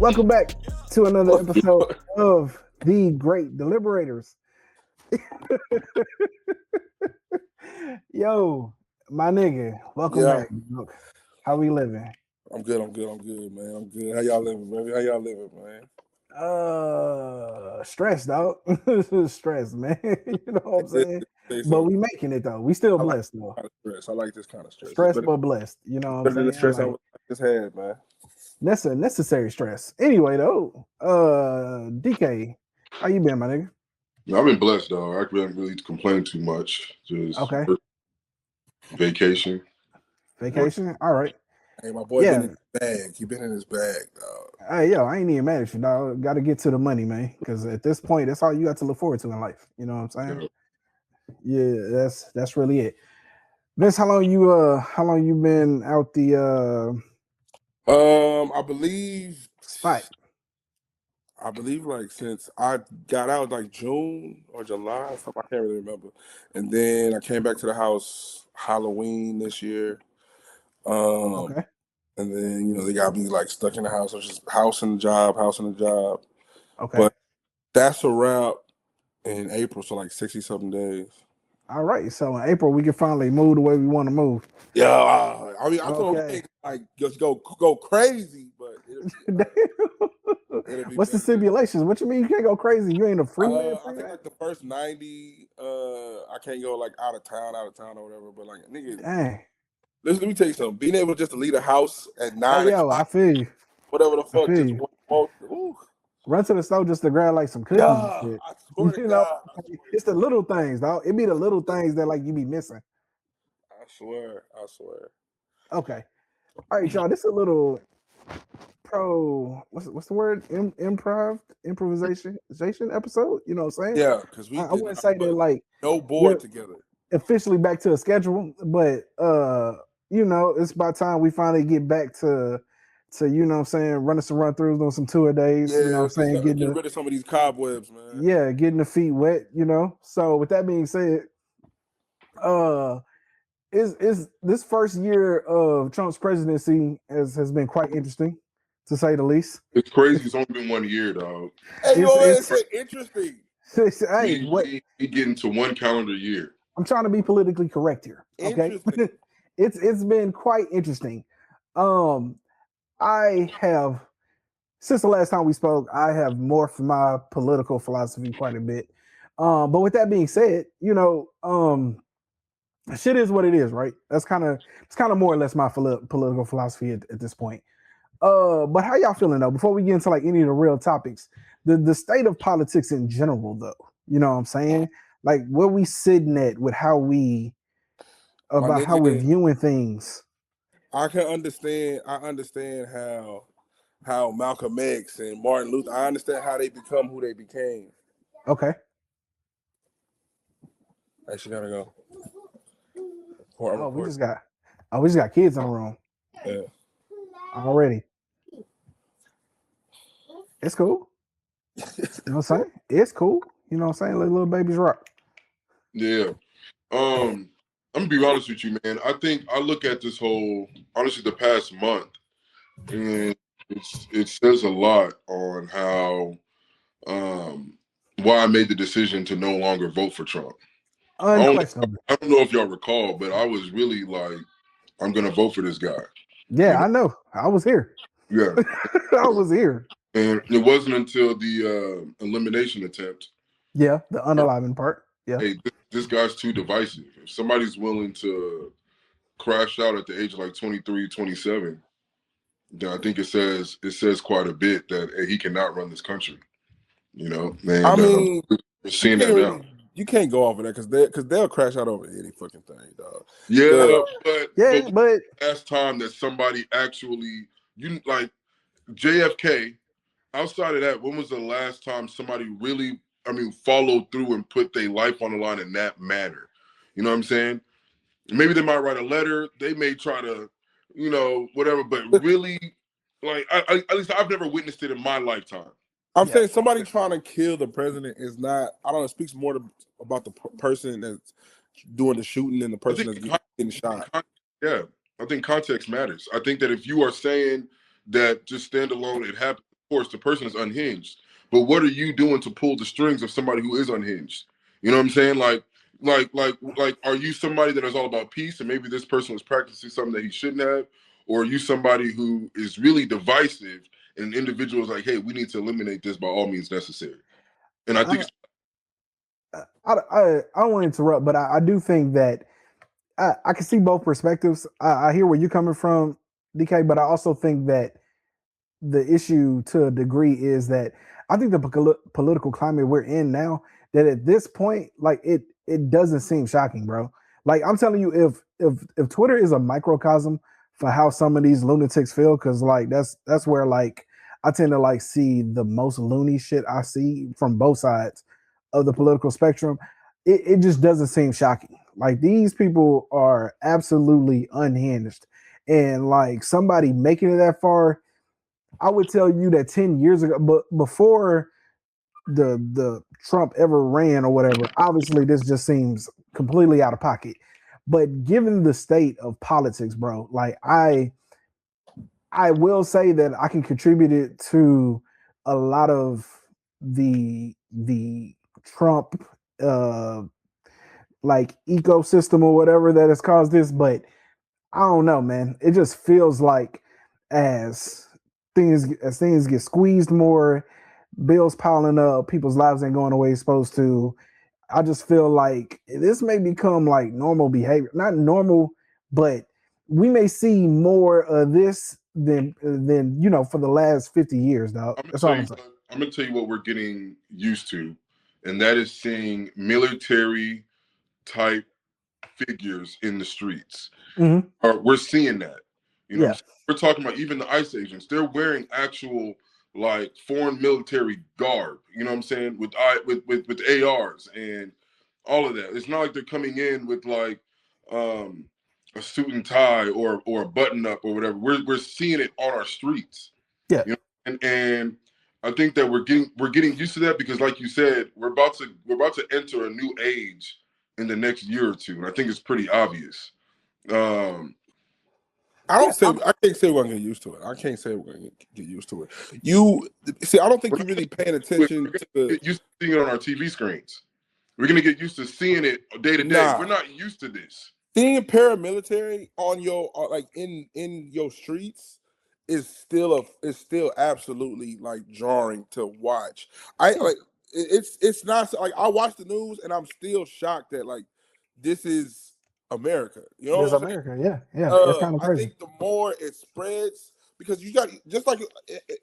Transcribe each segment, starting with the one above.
Welcome back to another episode of The Great Deliberators. Yo, my nigga, welcome back. How we living? I'm good, man. I'm good. How y'all living, baby? How y'all living, man? Stressed out. Stressed, man. You know what I'm saying? But we making it though. We still blessed though. Stress. I like this kind of stress. Stressed but blessed. You know what I'm saying? The stress I just had, man. That's a necessary stress. Anyway, though, DK, how you been, my nigga? I've been blessed, dog. I can't really complain too much. Just vacation. Vacation? All right. Hey, my boy been in his bag. He been in his bag, dog. Hey, yo, I ain't even mad at you, dog. Got to get to the money, man. Because at this point, that's all you got to look forward to in life. You know what I'm saying? Yeah, that's really it. Vince, how long you been out the I believe spot? I believe like since I got out like June or July, something I can't really remember. And then I came back to the house Halloween this year. Okay. And then, they got me like stuck in the house. It was just house and job. Okay. But that's a wrap in April, so like 60-something days. All right. So in April, we can finally move the way we want to move. Yeah. I mean, I told him like just go crazy, but it'll be what's the stipulations? What you mean you can't go crazy? You ain't a free man? I think like the first 90, I can't go like out of town or whatever. But like nigga, dang. Let me tell you something. Being able just to leave the house at 9 hey, yo, I feel you. Whatever the fuck. Run to the store just to grab like some cookies and shit. I swear to God. It's the little things, dog. It be the little things that like you be missing. I swear. Okay. All right, y'all. This is a little what's the word? Improvisation episode. You know what I'm saying? Yeah, because I wouldn't say that like no board together. Officially back to a schedule, but it's about time we finally get back to you know what I'm saying, running some run-throughs, doing some tour days, you know what I'm saying, getting rid of some of these cobwebs, man. Yeah, getting the feet wet, So with that being said, is this first year of Trump's presidency has been quite interesting, to say the least. It's crazy. It's only been 1 year, dog. Hey, it's interesting. Hey, we getting to one calendar year. I'm trying to be politically correct here. Okay, it's been quite interesting. I have, since the last time we spoke, I have morphed my political philosophy quite a bit. But with that being said, shit is what it is, right? It's kind of more or less my political philosophy at this point. But how y'all feeling though? Before we get into like any of the real topics, the state of politics in general, though, you know what I'm saying? Like where we sitting at with how we're viewing things. I understand how Malcolm X and Martin Luther, I understand how they become who they became. Okay. Hey, she gotta go. We just got kids in the room. Yeah. Already. It's cool. You know what I'm saying? It's cool. You know what I'm saying? Let little babies rock. Yeah. I'm gonna be honest with you, man. I think I look at this whole, honestly, the past month, and it says a lot on how why I made the decision to no longer vote for Trump. I don't know if y'all recall, but I was really like, I'm gonna vote for this guy. Yeah, I know. I was here. Yeah. I was here. And it wasn't until the elimination attempt. Yeah, the unaliving part. Yeah. Hey, this guy's too divisive. If somebody's willing to crash out at the age of like 23, 27, then I think it says quite a bit that he cannot run this country. And, I mean, we're seeing that now. You can't go off of that because they'll crash out over any fucking thing, dog. Yeah, but last time that somebody actually, like JFK, outside of that, when was the last time somebody really, followed through and put their life on the line in that manner? You know what I'm saying? Maybe they might write a letter. They may try to, whatever, but really, like, at least I've never witnessed it in my lifetime. I'm saying somebody trying to kill the president is not, I don't know, it speaks more about the person that's doing the shooting than the person that's getting shot. Yeah, I think context matters. I think that if you are saying that just stand alone, it happened, course, the person is unhinged. But what are you doing to pull the strings of somebody who is unhinged? You know what I'm saying? Like, are you somebody that is all about peace, and maybe this person was practicing something that he shouldn't have, or are you somebody who is really divisive, and an individual is like, hey, we need to eliminate this by all means necessary? And I think I don't want to interrupt, but I do think that I can see both perspectives. I hear where you're coming from, DK, but I also think that the issue to a degree is that I think the political climate we're in now, that at this point, like it doesn't seem shocking, bro. Like I'm telling you, if Twitter is a microcosm for how some of these lunatics feel, because like that's where like I tend to like see the most loony shit I see from both sides of the political spectrum. It just doesn't seem shocking. Like these people are absolutely unhinged. And like somebody making it that far, I would tell you that 10 years ago, but before the Trump ever ran or whatever, obviously this just seems completely out of pocket. But given the state of politics, bro, like I will say that I can contribute it to a lot of the Trump like ecosystem or whatever that has caused this, but I don't know, man. It just feels like as things get squeezed more, bills piling up, people's lives ain't going the way it's supposed to. I just feel like this may become like normal behavior. Not normal, but we may see more of this than you know for the last 50 years, dog. That's all I'm saying. I'm gonna tell you what we're getting used to, and that is seeing military type figures in the streets. Mm-hmm. We're seeing that. You know what I'm Yeah. saying? We're talking about even the ICE agents. They're wearing actual like foreign military garb. You know what I'm saying? With ARs and all of that. It's not like they're coming in with like a suit and tie or a button up or whatever. We're seeing it on our streets. Yeah. You know? And I think that we're getting used to that because, like you said, we're about to enter a new age in the next year or two, and I think it's pretty obvious. I can't say we're gonna get used to it. I can't say we're gonna get used to it. You see, I don't think you're really paying attention to get used to seeing it on our TV screens. We're gonna get used to seeing it day to day. We're not used to this. Seeing paramilitary on your like in your streets is still absolutely like jarring to watch. It's not like I watch the news and I'm still shocked that like this is America. You know There's what I'm saying? America, yeah. It's kind of I crazy. think the more it spreads, because you got just like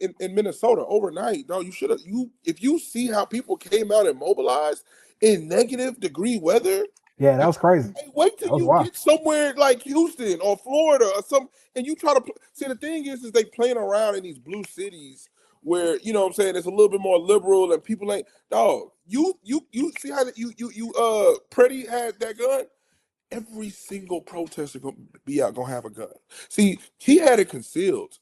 in Minnesota overnight, no, if you see how people came out and mobilized in negative degree weather. Yeah, that was crazy. Hey, wait till you get somewhere like Houston or Florida or some, and you try to see. The thing is they playing around in these blue cities where you know what I'm saying it's a little bit more liberal and people ain't dog. You see how that you Pretty had that gun. Every single protester gonna be out gonna have a gun. See, he had it concealed.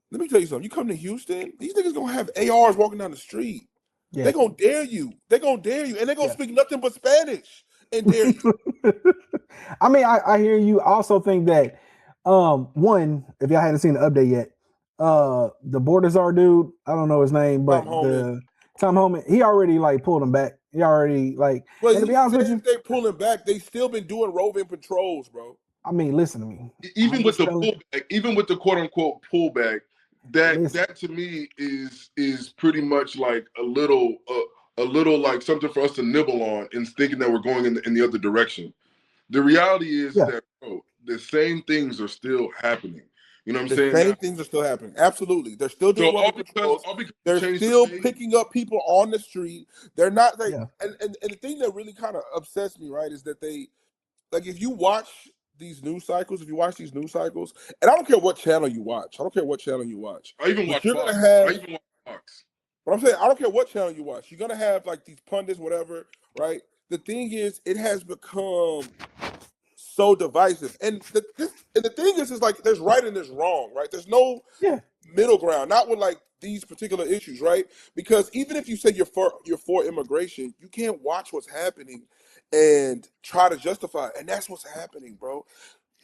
Let me tell you something. You come to Houston, these niggas gonna have ARs walking down the street. Yeah. They gonna dare you. They gonna dare you, and they gonna speak nothing but Spanish and dare you. I mean, I hear you. I also think that one, if y'all hadn't seen the update yet, the border czar dude, I don't know his name, but Tom Homan, he already like pulled him back. He already like. Well, and to be honest with you, they pulling back. They still been doing roving patrols, bro. I mean, listen to me. Even with the pullback, even with the quote unquote pullback, that to me is pretty much like a little like something for us to nibble on and thinking that we're going in the other direction. The reality is that bro, the same things are still happening. You know what I'm saying? The same things are still happening. Absolutely. They're still doing patrols. They're still picking up people on the street. They're not like and the thing that really kind of upsets me, right, is that they like if you watch these news cycles, and I don't care what channel you watch. I even watch Fox. But I'm saying I don't care what channel you watch. You're gonna have like these pundits, whatever, right? The thing is, it has become so divisive, and the thing is like there's right and there's wrong, right? There's no middle ground, not with like these particular issues, right? Because even if you say you're for immigration, you can't watch what's happening and try to justify it. And that's what's happening, bro.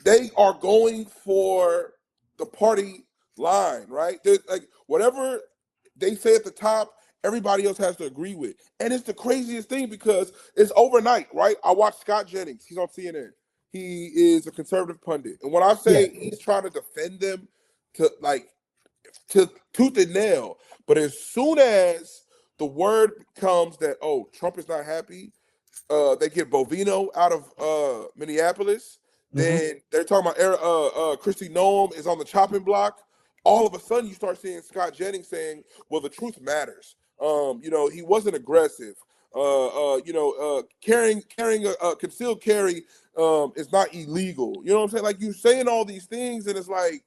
They are going for the party line, right? There's like whatever they say at the top, everybody else has to agree with. And it's the craziest thing because it's overnight, right? I watched Scott Jennings. He's on CNN. He is a conservative pundit. And when I say he's trying to defend them to tooth and nail, but as soon as the word comes that, oh, Trump is not happy, they get Bovino out of Minneapolis, then they're talking about Kristi Noem is on the chopping block. All of a sudden, you start seeing Scott Jennings saying, well, the truth matters. He wasn't aggressive. Carrying a concealed carry is not illegal. You know what I'm saying? Like, you saying all these things, and it's like,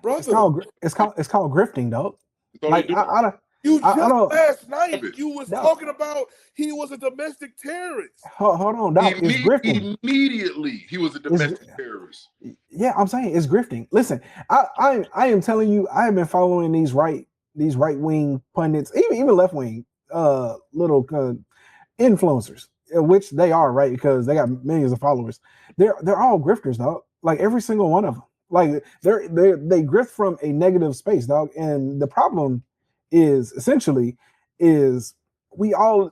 brother, it's called grifting, though. Like last night you was talking about he was a domestic terrorist. Hold on, Doc. It's grifting. Immediately, he was a domestic terrorist. Yeah, I'm saying it's grifting. Listen, I am telling you, I have been following these right wing pundits, even left wing little influencers, which they are, right, because they got millions of followers. They're all grifters, dog. Like every single one of them. Like they grift from a negative space, dog. And the problem is essentially we all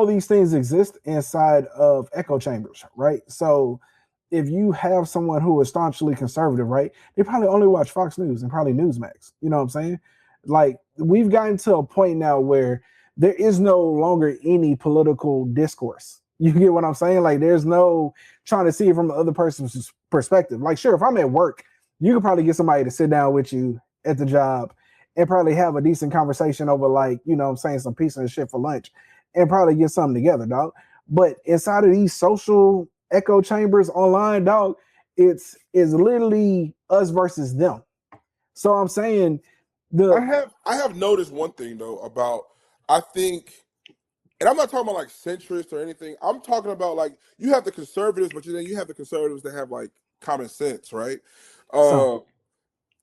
these things exist inside of echo chambers, right? So if you have someone who is staunchly conservative, right, they probably only watch Fox News and probably Newsmax. You know what I'm saying? Like, we've gotten to a point now where there is no longer any political discourse. You get what I'm saying? Like, there's no trying to see it from the other person's perspective. Like, sure, if I'm at work, you could probably get somebody to sit down with you at the job and probably have a decent conversation over, like, you know what I'm saying, some pizza and shit for lunch and probably get something together, dog. But inside of these social echo chambers online, dog, it's literally us versus them. So I'm saying I have noticed one thing, though, about, I think, and I'm not talking about like centrist or anything. I'm talking about, like, you have the conservatives, but then you have the conservatives that have like common sense, right?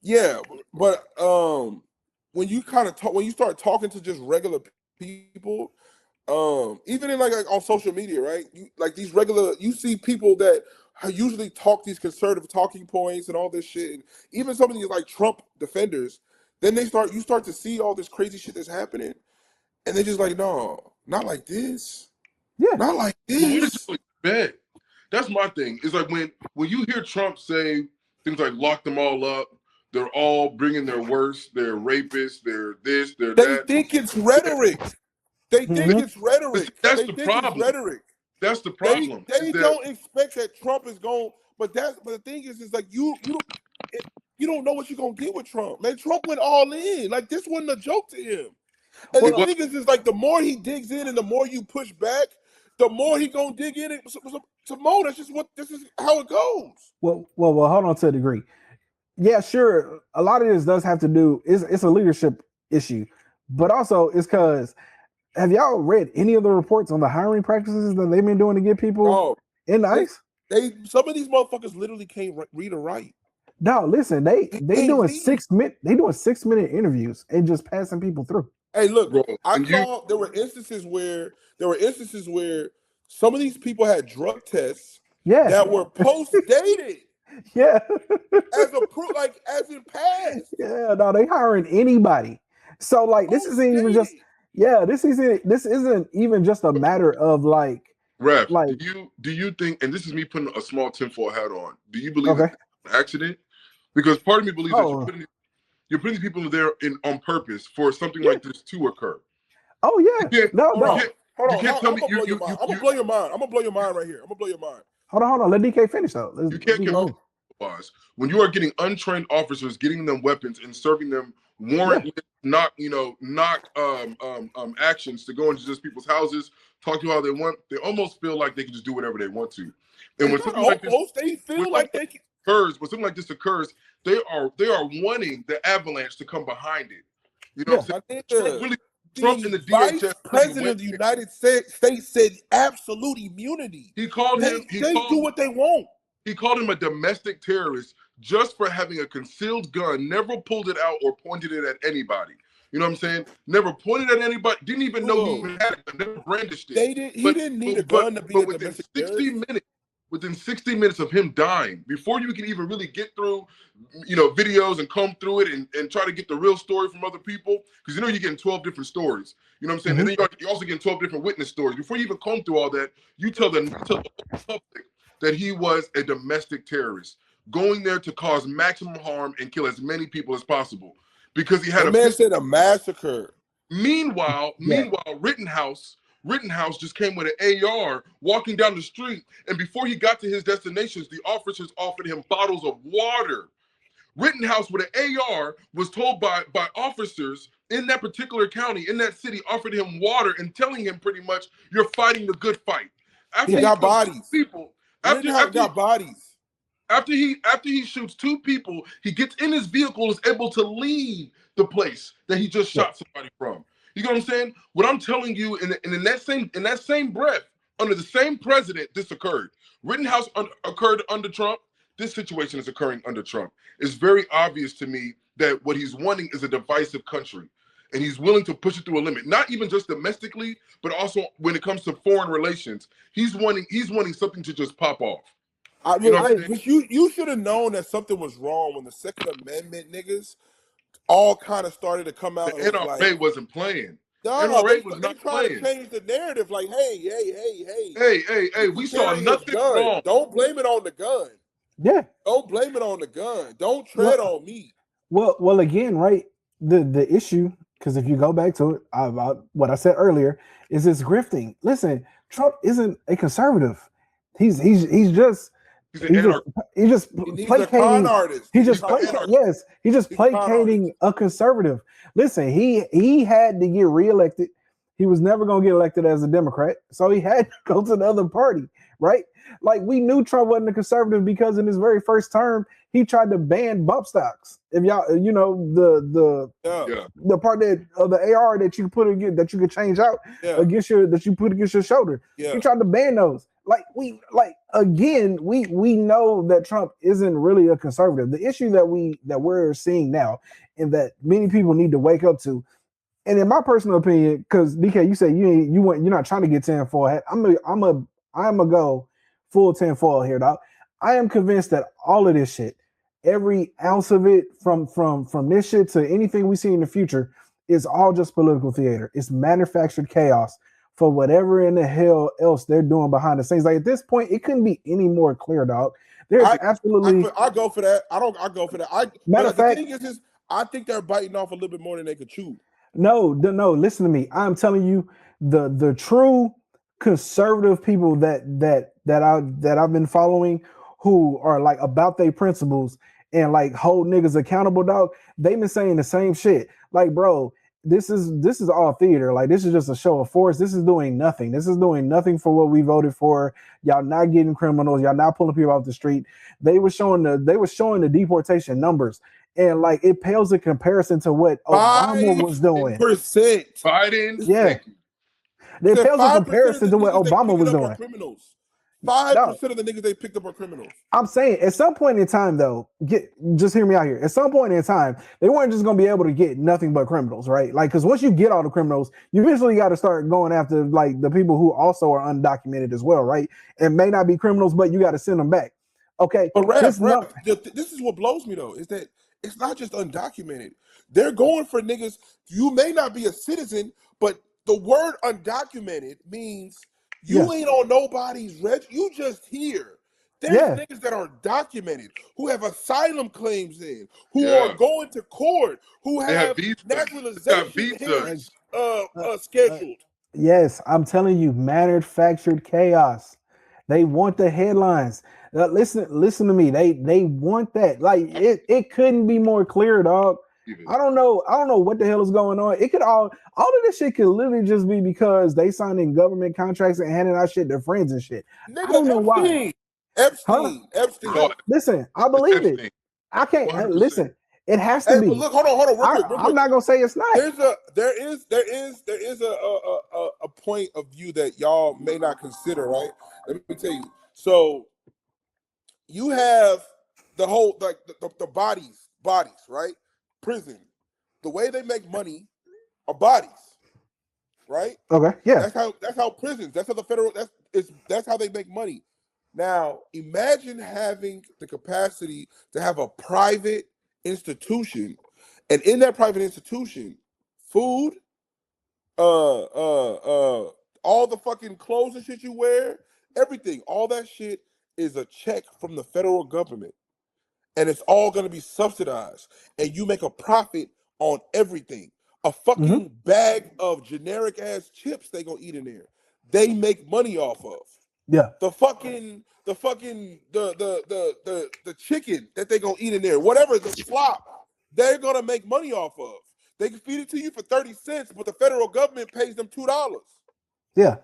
Yeah, but when you when you start talking to just regular people, even in like on social media, right? You see people that usually talk these conservative talking points and all this shit, and even some of these like Trump defenders, then you start to see all this crazy shit that's happening, and they're just like, no, not like this. Yeah, not like this. Bad. That's my thing. It's like when you hear Trump say things like lock them all up, they're all bringing their worst, they're rapists, they're this, they're that. They think it's rhetoric. They think it's rhetoric. That's the problem. Rhetoric. That's the problem. They don't expect that Trump is going, but the thing is like you don't know what you're gonna get with Trump. Man, Trump went all in. Like, this wasn't a joke to him. And the thing is like, the more he digs in and the more you push back, the more he gonna dig in some more. This is how it goes. Well, hold on to a degree. Yeah, sure. A lot of this does have to do, it's a leadership issue, but also it's because, have y'all read any of the reports on the hiring practices that they've been doing to get people in the ICE? Some of these motherfuckers literally can't read or write. No, listen, they doing 6 minute, they doing 6 minute interviews and just passing people through. Hey, look, bro, there were instances where some of these people had drug tests that were post-dated. Yeah. as a proof, like, as in past. Yeah, no, they hiring anybody. So like, this isn't even just this isn't even just a matter of like, Ref, like, do you think, and this is me putting a small tinfoil hat on, do you believe it's an accident? Because part of me believes that you're putting people there on purpose for something like this to occur. Oh yeah. Hold on. I'm gonna blow your mind. I'm gonna blow your mind right here. I'm gonna blow your mind. Hold on. Let DK finish though. You can't go when you are getting untrained officers, getting them weapons and serving them warrantless actions to go into just people's houses, talk to how they want. They almost feel like they can just do whatever they want to. And when something like this occurs, they are wanting the avalanche to come behind it. You know what I'm saying? Trump and the Vice President of the United States said absolute immunity. He called him. They do what they want. He called him a domestic terrorist just for having a concealed gun, never pulled it out or pointed it at anybody. You know what I'm saying? Never pointed at anybody. Didn't even know he even had it. Never brandished it. He didn't need a gun to be a domestic terrorist. within 60 minutes of him dying, before you can even really get through, videos and comb through it and try to get the real story from other people, because you're getting 12 different stories. You know what I'm saying? Mm-hmm. And then you're also getting 12 different witness stories. Before you even comb through all that, you tell the public that he was a domestic terrorist, going there to cause maximum harm and kill as many people as possible, because he had said a massacre. Meanwhile, Rittenhouse just came with an AR walking down the street, and before he got to his destinations, the officers offered him bottles of water. Rittenhouse with an AR was told by officers in that particular county, in that city, offered him water and telling him pretty much, you're fighting the good fight. After he got bodies. Rittenhouse got bodies. After he shoots 2 people, he gets in his vehicle, is able to leave the place that he just shot somebody from. You know what I'm saying? What I'm telling you, in that same breath, under the same president, this occurred. Rittenhouse occurred under Trump. This situation is occurring under Trump. It's very obvious to me that what he's wanting is a divisive country, and he's willing to push it through a limit. Not even just domestically, but also when it comes to foreign relations. He's wanting something to just pop off. You should have known that something was wrong when the Second Amendment niggas all kind of started to come out. The NRA wasn't playing. NRA was not trying to change the narrative. Like, hey, we saw nothing wrong. Don't blame it on the gun. Yeah. Don't blame it on the gun. Don't tread on me. Well, again, right? The issue, because if you go back to it, about what I said earlier, is this grifting. Listen, Trump isn't a conservative. He's just placating. He's just placating a conservative. Listen, he had to get reelected. He was never going to get elected as a Democrat, so he had to go to the other party, right? Like, we knew Trump wasn't a conservative because in his very first term, he tried to ban bump stocks. If y'all, the part of the AR that you put again, that you could change out against your shoulder. Yeah. He tried to ban those. We know that Trump isn't really a conservative. The issue that we're seeing now, and that many people need to wake up to, and in my personal opinion, because DK, you say you're not trying to get 10-4 hat. I'm a go full 10-4 here, dog. I am convinced that all of this shit, every ounce of it, from this shit to anything we see in the future, is all just political theater. It's manufactured chaos for whatever in the hell else they're doing behind the scenes. Like, at this point, it couldn't be any more clear, dog. There's absolutely. I go for that. I go for that. Matter of fact, the thing is, I think they're biting off a little bit more than they could chew. No. Listen to me. I'm telling you, the true conservative people that I've been following, who are like about their principles and like hold niggas accountable, dog. They've been saying the same shit. Like, bro, this is all theater. Like, this is just a show of force. This is doing nothing. This is doing nothing for what we voted for. Y'all not getting criminals. Y'all not pulling people off the street. They were showing the deportation numbers, and like, it pales in comparison to what Obama was doing. Biden, yeah. It pales in comparison to what Obama was doing. 5% of the niggas they picked up are criminals. I'm saying, at some point in time, though, just hear me out here. At some point in time, they weren't just going to be able to get nothing but criminals, right? Like, because once you get all the criminals, you eventually got to start going after like the people who also are undocumented as well, right? And may not be criminals, but you got to send them back. Okay, but this is what blows me though, is that it's not just undocumented. They're going for niggas. You may not be a citizen, but the word undocumented means you ain't on nobody's you just here. There's niggas that are documented, who have asylum claims in, who are going to court, who have naturalization hearings scheduled. Yes, I'm telling you, manufactured chaos. They want the headlines. Listen to me. They want that. Like, it couldn't be more clear, dog. I don't know what the hell is going on. It could all of this shit could literally just be because they signed in government contracts and handing out shit to friends and shit. Nigga, I don't know why. Epstein. Listen, I believe it. I can't 100%. Listen. It has to be. But look, hold on, real quick. I'm not gonna say it's not. There is a point of view that y'all may not consider, right? Let me tell you. So you have the whole the bodies, right? Prison. The way they make money are bodies, right? Okay, yeah. That's how prisons. That's how the federal. That's how they make money. Now, imagine having the capacity to have a private institution, and in that private institution, food, all the fucking clothes and shit you wear, everything, all that shit is a check from the federal government, and it's all going to be subsidized, and you make a profit on everything. A fucking bag of generic ass chips they gonna eat in there, they make money off of. Yeah. The chicken that they gonna eat in there, whatever, the slop, they're gonna make money off of. They can feed it to you for 30 cents, but the federal government pays them $2. Yeah.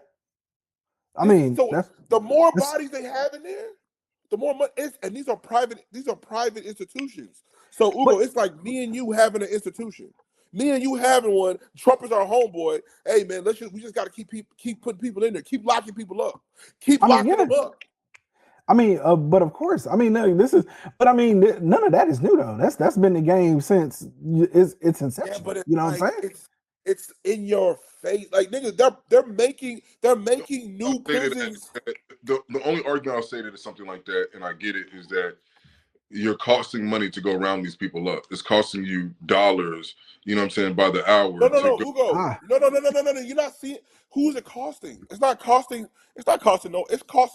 I mean, so the more bodies they have in there, the more money. And these are private institutions. So Ugo, it's like me and you having an institution. Me and you having one. Trump is our homeboy. Hey man, we just got to keep putting people in there. Keep locking people up. Keep locking them up. I mean, but of course, I mean, none of that is new though. That's been the game since its inception. Yeah, but you know what I'm saying? It's in your face. Like niggas, they're making new prisons. The only argument I'll say that is something like that, and I get it, is that you're costing money to go round these people up. It's costing you dollars, you know what I'm saying, by the hour. No, Ugo. No. You're not seeing who's it costing. It's costing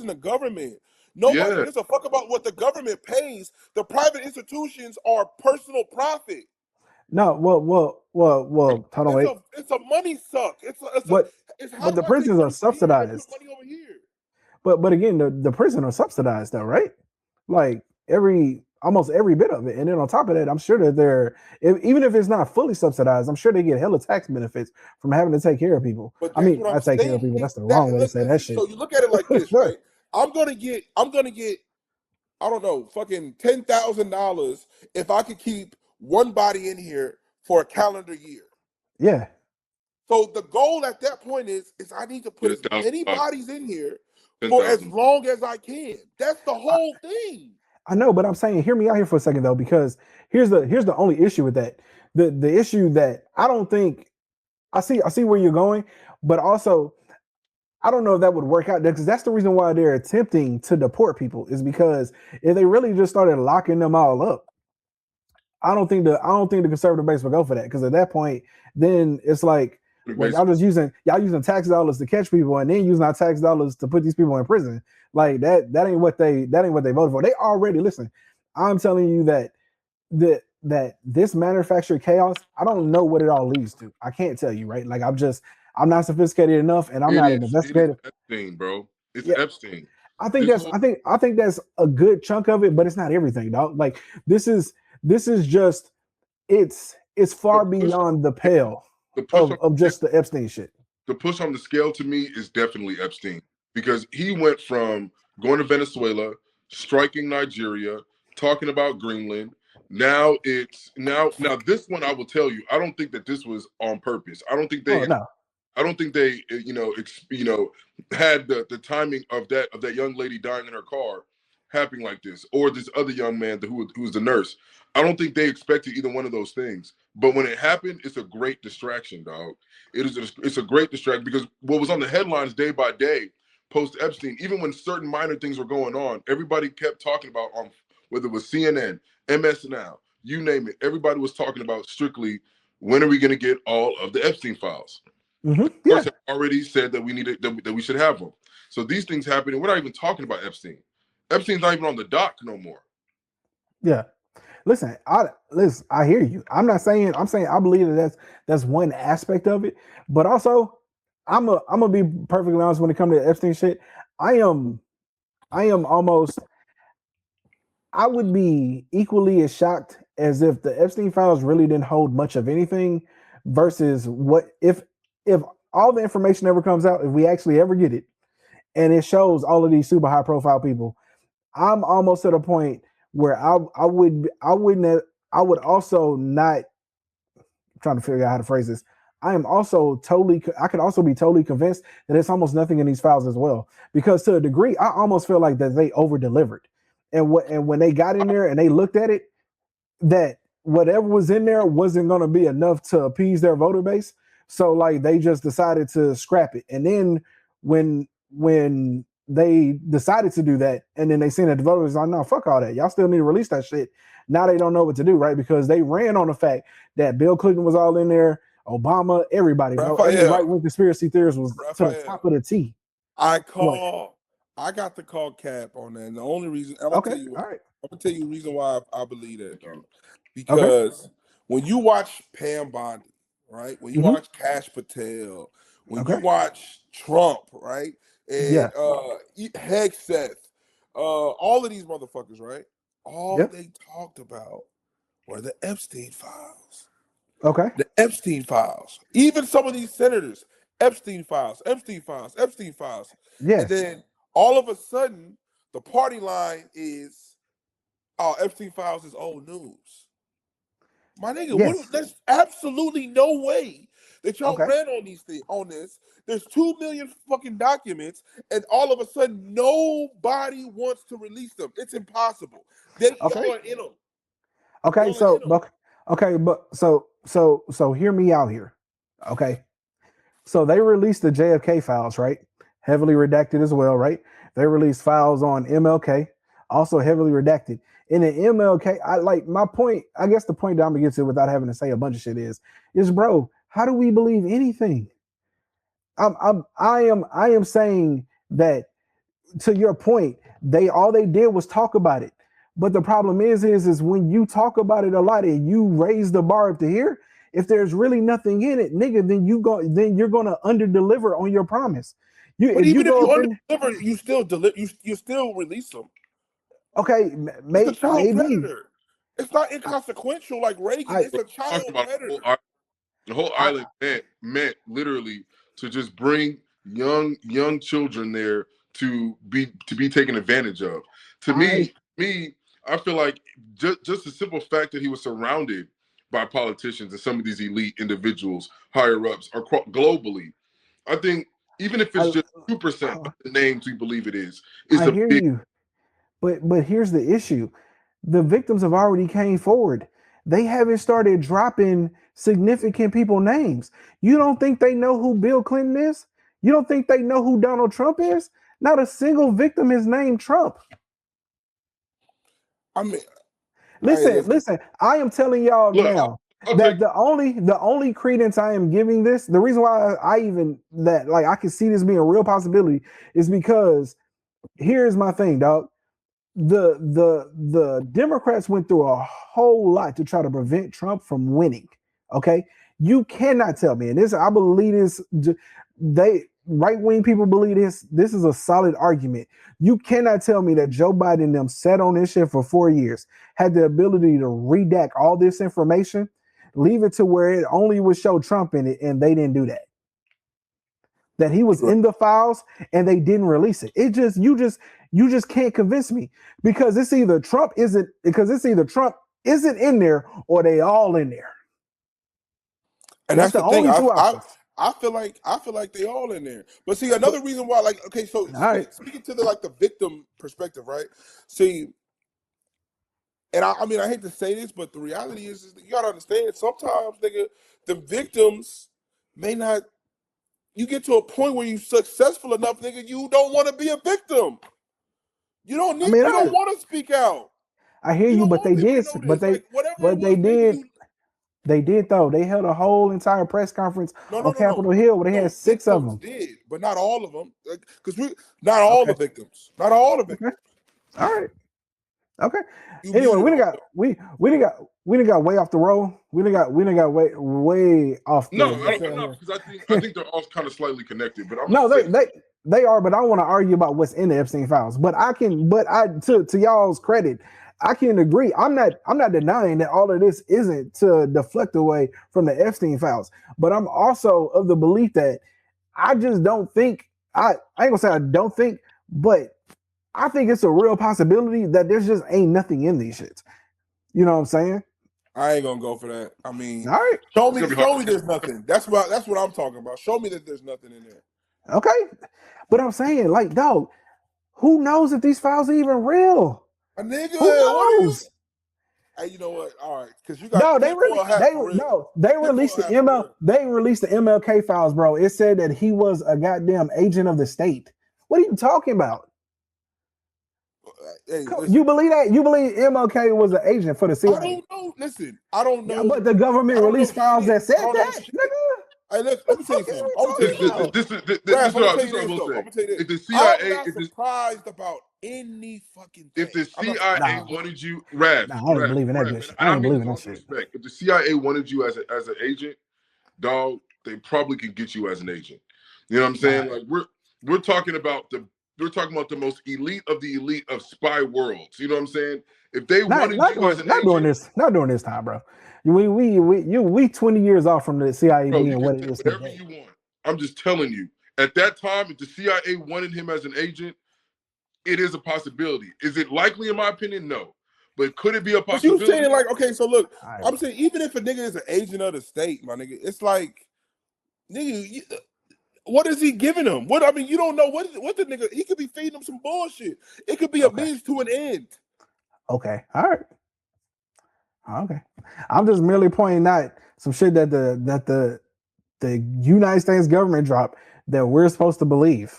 the government. Nobody gives a fuck about what the government pays. The private institutions are personal profit. No, well. Hold on, wait. It's a money suck. But the prisons are subsidized. Money over here. But again, the prisons are subsidized though, right? Like almost every bit of it. And then on top of that, I'm sure that even if it's not fully subsidized, I'm sure they get hella tax benefits from having to take care of people. I mean, I take care of people. That's the wrong way to say that shit. So you look at it like this, right? I'm gonna get, I don't know, fucking $10,000 if I could keep one body in here for a calendar year. Yeah. So the goal at that point is I need to put as many bodies in here for as long as I can. That's the whole thing. I know, but I'm saying, hear me out here for a second though, because here's the only issue with that. The issue that I don't think I see where you're going, but also I don't know if that would work out, because that's the reason why they're attempting to deport people, is because if they really just started locking them all up, I don't think the conservative base would go for that, because at that point, then it's like, well, y'all using tax dollars to catch people, and then using our tax dollars to put these people in prison. Like that ain't what they voted for. They already, listen. I'm telling you that this manufactured chaos, I don't know what it all leads to. I can't tell you, right? Like I'm not sophisticated enough, and I'm not an investigator. It's Epstein, bro. It's Epstein. I think that's a good chunk of it, but it's not everything, dog. Like this is just it's far beyond the pale of just the Epstein shit. The push on the scale to me is definitely Epstein, because he went from going to Venezuela, striking Nigeria, talking about Greenland. Now this one, I will tell you, I don't think that this was on purpose. I don't think they had the timing of that young lady dying in her car happening like this, or this other young man who was the nurse. I don't think they expected either one of those things. But when it happened, it's a great distraction, dog. It's a great distraction, because what was on the headlines day by day post Epstein, even when certain minor things were going on, everybody kept talking about, whether it was CNN, MS Now, you name it, everybody was talking about strictly, when are we going to get all of the Epstein files? Yeah. Already said that we should have them. So these things happen, and we're not even talking about Epstein. Epstein's not even on the dock no more. Yeah. Listen, I hear you. I'm saying I believe that's one aspect of it, but also I'm gonna be perfectly honest when it comes to Epstein shit. I would be equally as shocked as if the Epstein files really didn't hold much of anything, versus what if all the information ever comes out, if we actually ever get it, and it shows all of these super high profile people. I'm almost at a point where I would also not, I'm trying to figure out how to phrase this. I could also be totally convinced that it's almost nothing in these files as well, because to a degree, I almost feel like that they over delivered, and when they got in there and they looked at it, that whatever was in there wasn't going to be enough to appease their voter base. So like they just decided to scrap it. And then when they decided to do that, and then they sent the developers like, no, fuck all that. Y'all still need to release that shit. Now they don't know what to do, right? Because they ran on the fact that Bill Clinton was all in there, Obama, everybody, bro. Every right-wing conspiracy theorist was to the top of the T. I got to call Cap on that. And the only reason I'm gonna tell you the reason why I believe that, though. Because when you watch Pam Bondi, right? When you watch Kash Patel, when you watch Trump, right? And Hegseth, all of these motherfuckers, right? All they talked about were the Epstein files. Okay. The Epstein files. Even some of these senators, Epstein files, Epstein files, Epstein files. Yes. And then all of a sudden, the party line is, Epstein files is old news. My nigga, there's absolutely no way that y'all ran on these things, on this. There's 2 million fucking documents, and all of a sudden, nobody wants to release them. It's impossible. Y'all are in them. Okay, so hear me out here. Okay. So they released the JFK files, right? Heavily redacted as well, right? They released files on MLK, also heavily redacted. In the MLK, I guess the point that I'm gonna get to without having to say a bunch of shit is bro, how do we believe anything? I am saying that, to your point, all they did was talk about it. But the problem is when you talk about it a lot and you raise the bar up to here, if there's really nothing in it, nigga, then you're gonna underdeliver on your promise. But even if you underdeliver, you still you still release them. Okay, maybe. Predator. It's not inconsequential like Reagan. It's a child predator. The whole island meant literally to just bring young children there to be taken advantage of. To me, I feel like just the simple fact that he was surrounded by politicians and some of these elite individuals, higher ups, globally. I think even if it's just 2% of the names we believe it is I hear you. But here's the issue. The victims have already came forward. They haven't started dropping significant people names. You don't think they know who Bill Clinton is? You don't think they know who Donald Trump is? Not a single victim is named Trump. I mean, listen. I am telling y'all now that the only credence I am giving this, the reason why I can see this being a real possibility, is because here's my thing, dog. The Democrats went through a whole lot to try to prevent Trump from winning. Okay, you cannot tell me, and this I believe this. Right-wing people believe this. This is a solid argument. You cannot tell me that Joe Biden and them sat on this shit for 4 years, had the ability to redact all this information, leave it to where it only would show Trump in it, and they didn't do that. That he was in the files and they didn't release it. You just can't convince me, because it's either Trump isn't in there or they all in there. And that's the only two options. I feel like they all in there. But see, another reason why, speaking to the victim perspective, right? See, and I hate to say this, but the reality is that you gotta understand, sometimes, nigga, the victims may not. You get to a point where you're successful enough, nigga, you don't want to be a victim. You don't need. You don't want to speak out. I hear you, but they did. They did though. They held a whole entire press conference on Capitol Hill where they had 6 of them. Did, but not all of them, because not all the victims. Not all the victims. Okay. All right. Okay. Anyway, we done got way off the road. We done got way off. No, because I think they're all kind of slightly connected. But they are. But I want to argue about what's in the Epstein files. But to y'all's credit, I can agree. I'm not denying that all of this isn't to deflect away from the Epstein files. But I'm also of the belief that I just don't think I ain't gonna say I don't think, but I think it's a real possibility that there's just ain't nothing in these shits. You know what I'm saying? I ain't gonna go for that. I mean, all right. Show me there's nothing. That's what I'm talking about. Show me that there's nothing in there. Okay. But I'm saying, dog, who knows if these files are even real? A nigga, who knows? Hey, you know what? All right, because you got they released the MLK files, bro. It said that he was a goddamn agent of the state What are you talking about? Hey, you believe that? You believe MLK was an agent for the CIA? I don't know. Listen, I don't know. Yeah, but the government released files that said that. Hey, let me tell you something. I'm gonna tell you this is what I will say. If the CIA, I'm not surprised about any fucking thing. If the CIA wanted you, Raph, I ain't believing that bitch. I ain't believing that shit. Respect. If the CIA wanted you as an agent, dog, they probably could get you as an agent. You know what I'm saying? Like we're talking about the most elite of the elite of spy worlds. You know what I'm saying? If they wanted you as an agent, not during this time, bro. We 20 years off from the CIA being what it is whatever today. you want. I'm just telling you. At that time, if the CIA wanted him as an agent, it is a possibility. Is it likely? In my opinion, no. But could it be a possibility? But you saying like, okay, so look, I'm saying even if a nigga is an agent of the state, my nigga, it's like, nigga, what is he giving them? What I mean, you don't know what the nigga. He could be feeding them some bullshit. It could be a means to an end. Okay, all right. Okay, I'm just merely pointing out some shit that the United States government dropped that we're supposed to believe.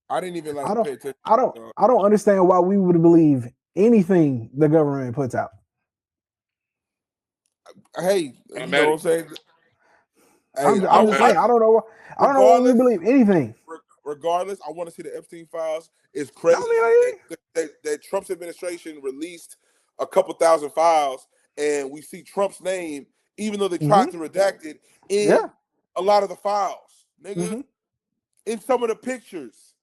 I didn't even pay attention. I don't understand why we would believe anything the government puts out. Hey, you know what I'm saying? Hey, I'm just saying, I don't know why we believe anything. Regardless, I want to see the Epstein files. It's crazy that Trump's administration released a couple thousand files, and we see Trump's name, even though they tried to redact it, in a lot of the files, nigga. In some of the pictures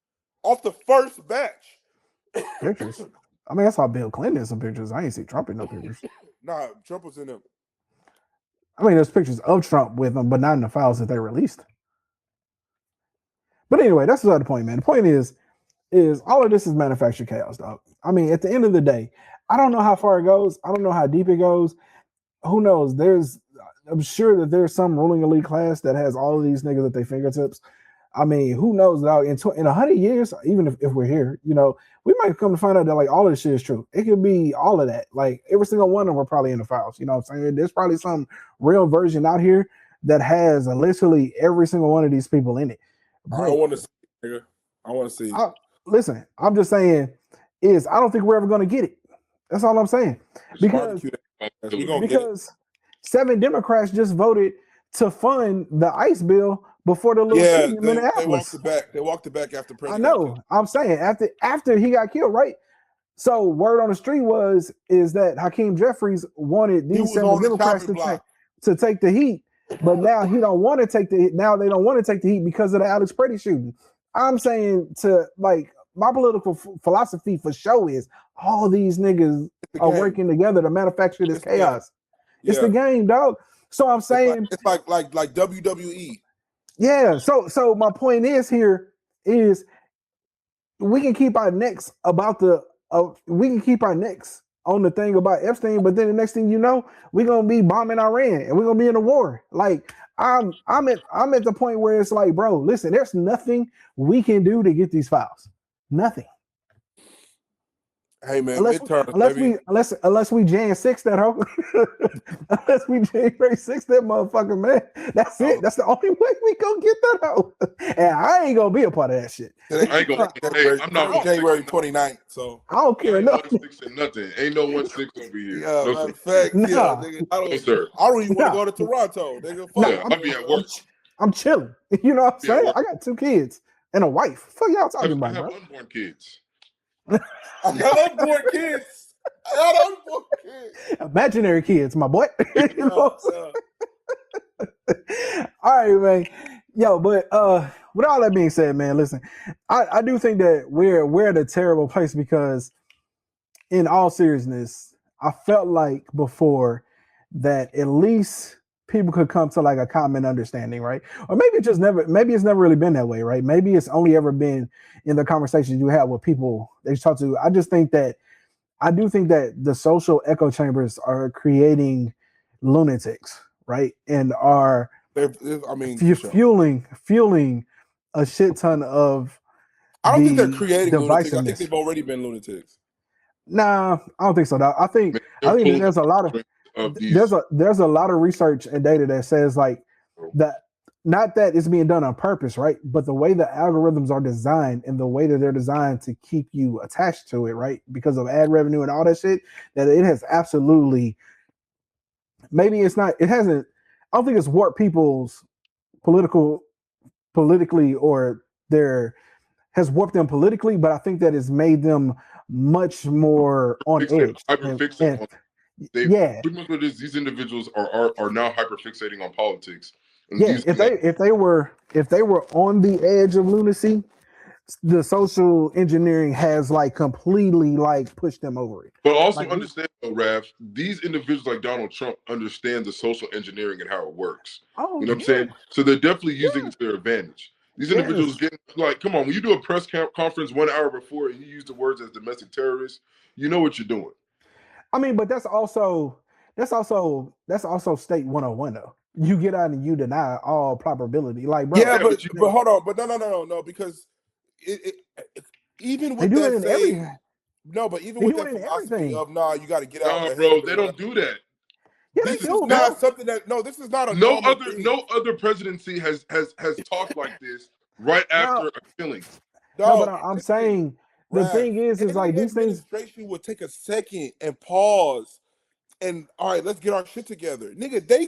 off the first batch. Pictures? I mean, I saw Bill Clinton in some pictures. I ain't see Trump in no pictures. Nah, Trump was in them. I mean, there's pictures of Trump with them, but not in the files that they released. But anyway, that's the other point, man. The point is all of this is manufactured chaos, dog. I mean, at the end of the day, I don't know how far it goes. I don't know how deep it goes. Who knows? I'm sure that there's some ruling elite class that has all of these niggas at their fingertips. I mean, who knows? Dog? In 100 years, even if we're here, you know, we might come to find out that like all of this shit is true. It could be all of that. Like every single one of them are probably in the files. You know what I'm saying? There's probably some real version out here that has literally every single one of these people in it. But I want to see, nigga. I want to see. Listen, I'm just saying I don't think we're ever going to get it. That's all I'm saying. Because 7 Democrats just voted to fund the ICE bill before the little shooting in Minneapolis. They walked it back after President. I know. I'm saying after he got killed, right? So word on the street is that Hakeem Jeffries wanted these 7 Democrats to take the heat, but now he don't want to take the heat. Now they don't want to take the heat because of the Alex Pretty shooting. I'm saying my political philosophy for show is all these niggas are working together to manufacture this chaos. It's the game, dog. So I'm saying it's like WWE. Yeah. So my point is we can keep our necks on the thing about Epstein, but then the next thing you know, we're gonna be bombing Iran and we're gonna be in a war. Like I'm at the point where it's like, bro, listen, there's nothing we can do to get these files. Nothing. Hey man, unless we Jan 6 that hoe. Unless we January 6 that motherfucker, man. That's it. That's the only way we gonna get that out. And I ain't gonna be a part of that shit. I ain't gonna. I'm not January 29th, so I don't care. Nothing. Ain't no 1-6 over here. No, fact, nigga. I don't even want to go to Toronto, nigga. I'll be at work. I'm chilling. You know what I'm saying? I got 2 kids and a wife. Fuck y'all talking about, bro? I have unborn kids. I got unborn kids. Imaginary kids, my boy. You know all right, man. Yo, but with all that being said, man, listen, I do think that we're at a terrible place because, in all seriousness, I felt like before that at least people could come to like a common understanding, right? Or maybe it's never really been that way, right? Maybe it's only ever been in the conversations you have with people that you talk to. I do think that the social echo chambers are creating lunatics, right? And are fueling a shit ton of I don't think they're creating lunatics. I think they've already been lunatics. Nah, I don't think so. I think there's a lot of research and data that says like that not that it's being done on purpose, right? But the way the algorithms are designed and the way that they're designed to keep you attached to it, right? Because of ad revenue and all that shit, that it has absolutely, maybe it's not, it hasn't, I don't think it's warped people's politically, or their, has warped them politically, but I think that it's made them much more on edge. Yeah, pretty much what it is, these individuals are now hyperfixating on politics. Yeah, if they were on the edge of lunacy, the social engineering has like completely like pushed them over it. But also like, understand, though, Rav, these individuals like Donald Trump understand the social engineering and how it works. Oh, you know what I'm saying? So they're definitely using it to their advantage. These individuals getting like, come on, when you do a press conference 1 hour before and you use the words as domestic terrorists, you know what you're doing. I mean, but that's also state 101 though. You get out and you deny all probability. Like, bro. Yeah, but hold on. But no, because even with that saying, no, but even with that philosophy of you got to get out. No, bro, they don't do that. Yeah, this is not something that. No, this is not a no other presidency has talked like this right after a killing. No, but I'm saying the thing is like these things. Administration would take a second and pause, and all right, let's get our shit together, nigga. They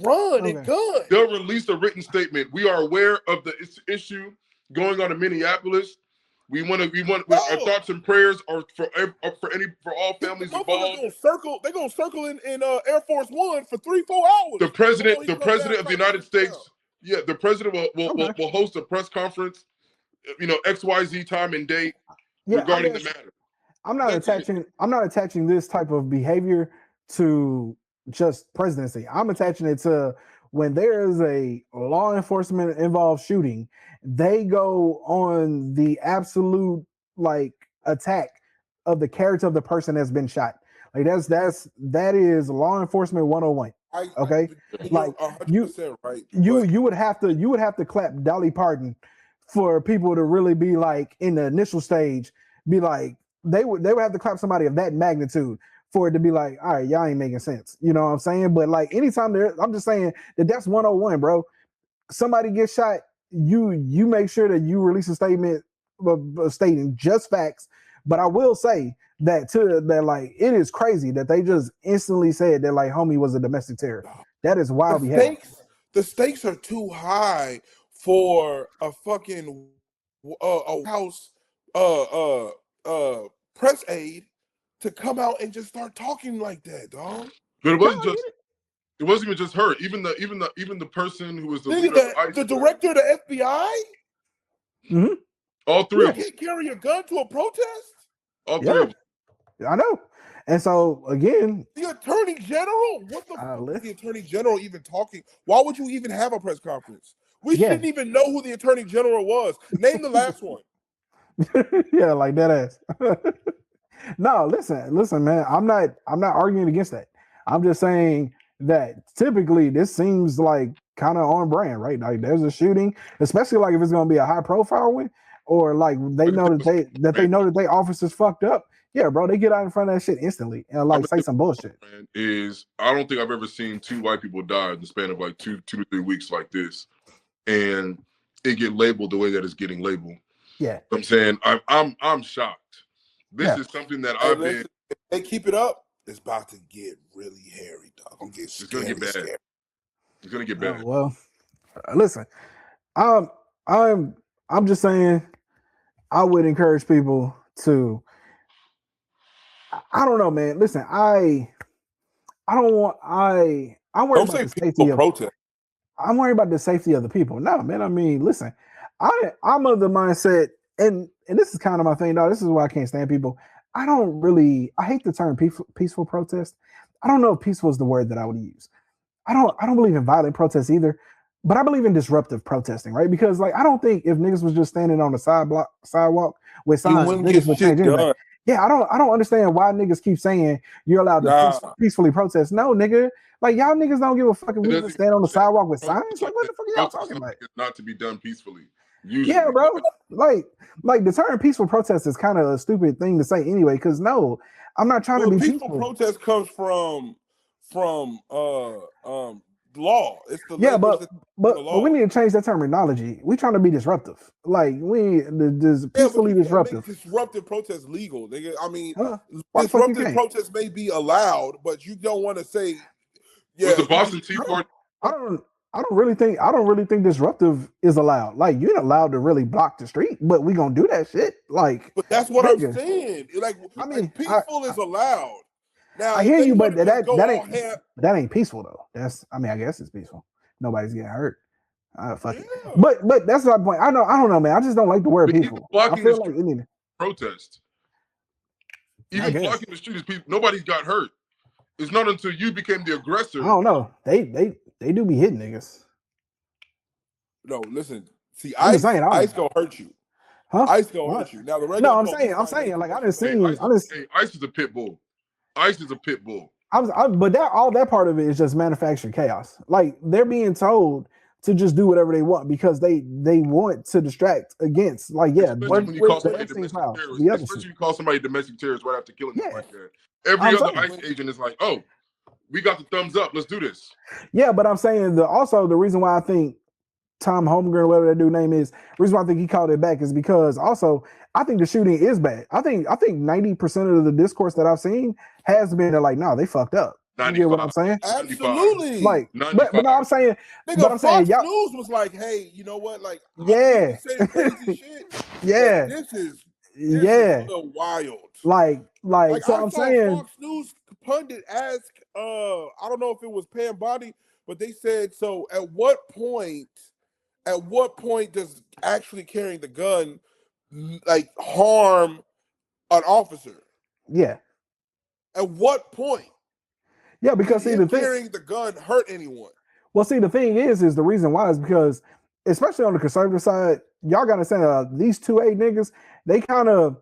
run and gun. They'll release a written statement. We are aware of the issue going on in Minneapolis. We want our thoughts and prayers are for all families involved. They're gonna circle in Air Force One for 3-4 hours. The president of the United States, the president will host a press conference, XYZ time and date regarding the matter. I'm not attaching this type of behavior to just presidency. I'm attaching it to when there is a law enforcement involved shooting, they go on the absolute like attack of the character of the person that's been shot. Like that is law enforcement 101. Okay, like you would have to clap Dolly Parton for people to really be like in the initial stage, be like they would have to clap somebody of that magnitude for it to be like, all right, y'all ain't making sense. You know what I'm saying? But like anytime I'm just saying that's 101, bro. Somebody gets shot, you make sure that you release a statement stating just facts. But I will say that like it is crazy that they just instantly said that like homie was a domestic terror. That is wild. The stakes are too high for a fucking a house press aide to come out and just start talking like that, dog. But it wasn't even just her. Even the person who was the leader of the director of the FBI. Mm-hmm. All three of them. You can't carry a gun to a protest. All three of them. I know. And so again, the attorney general. What the fuck is the attorney general even talking? Why would you even have a press conference? We shouldn't even know who the attorney general was. Name the last one. Yeah, like that ass. No, listen, man. I'm not arguing against that. I'm just saying that typically this seems like kind of on brand, right? Like there's a shooting, especially like if it's gonna be a high profile one, or like they know that they officers fucked up. Yeah, bro, they get out in front of that shit instantly and like say some bullshit. I don't think I've ever seen 2 white people die in the span of like 2 to 3 weeks like this, and it get labeled the way that it's getting labeled. Yeah, I'm saying I'm shocked. This is something that I've been. If they keep it up, it's about to get really hairy, dog. It's gonna get bad. It's gonna get bad. Well, listen, I'm just saying, I would encourage people to. I don't know, man. Listen, I'm worried about the safety of protest. I'm worried about the safety of the people. No, man. I mean, listen, I'm of the mindset, and this is kind of my thing, dog. This is why I can't stand people. I hate the term peaceful protest. I don't know if peaceful is the word that I would use. I don't believe in violent protests either, but I believe in disruptive protesting, right? Because like I don't think if niggas was just standing on the sidewalk with signs, niggas would change anything. Yeah, I don't understand why niggas keep saying you're allowed to peacefully protest. No, nigga. Like y'all niggas don't give a fuck if we just stand on the sidewalk with signs. Like what the fuck are y'all talking about? It's not to be done peacefully. Usually. Yeah, bro. Like the term peaceful protest is kind of a stupid thing to say anyway. Because no, I'm not trying to be peaceful. Protest comes from law. It's the language but we need to change that terminology. We trying to be disruptive. Like we peacefully disruptive. Disruptive protest legal. I mean, disruptive protest may be allowed, but you don't want to say. Yeah, the Boston Tea Party. I don't really think disruptive is allowed. Like you're not allowed to really block the street, but we gonna do that shit. Like, but that's what I'm saying. Like, I mean, peaceful is allowed. Now I hear you, but that ain't peaceful though. I guess it's peaceful. Nobody's getting hurt. Fuck it. But that's my point. I don't know, man. I just don't like the word peaceful. I feel like it need protest. Even blocking the street is people. Nobody got hurt. It's not until you became the aggressor. I don't know. They do be hitting niggas. No, listen. See, ice gonna hurt you. Huh? Ice gonna hurt you. Now the regular. No, I'm saying, like I didn't see. Ice is a pit bull. Ice is a pit bull. But all that part of it is just manufactured chaos. Like they're being told to just do whatever they want because they want to distract against. Like especially when you call somebody domestic terrorist. Especially you call somebody domestic terrorist right after killing them like that. Every other ICE agent is like, oh, we got the thumbs up. Let's do this. Yeah, but I'm saying the reason why I think Tom Holmgren, whatever that dude's name is, the reason why I think he called it back is because also I think the shooting is bad. I think 90% of the discourse that I've seen has been like, no, they fucked up. You get what I'm saying? Absolutely. Like, but no, I'm saying, Fox News was like, hey, you know what? Like, yeah, saying crazy shit. Yeah, this is a little wild. Like so I'm saying Fox News pundit asked, I don't know if it was Pam Bondi, but they said, so at what point does actually carrying the gun like harm an officer? Yeah. At what point? Yeah, because carrying the gun hurt anyone? Well, see, the thing is the reason why is because, especially on the conservative side, y'all gotta understand these 2A niggas, they kind of,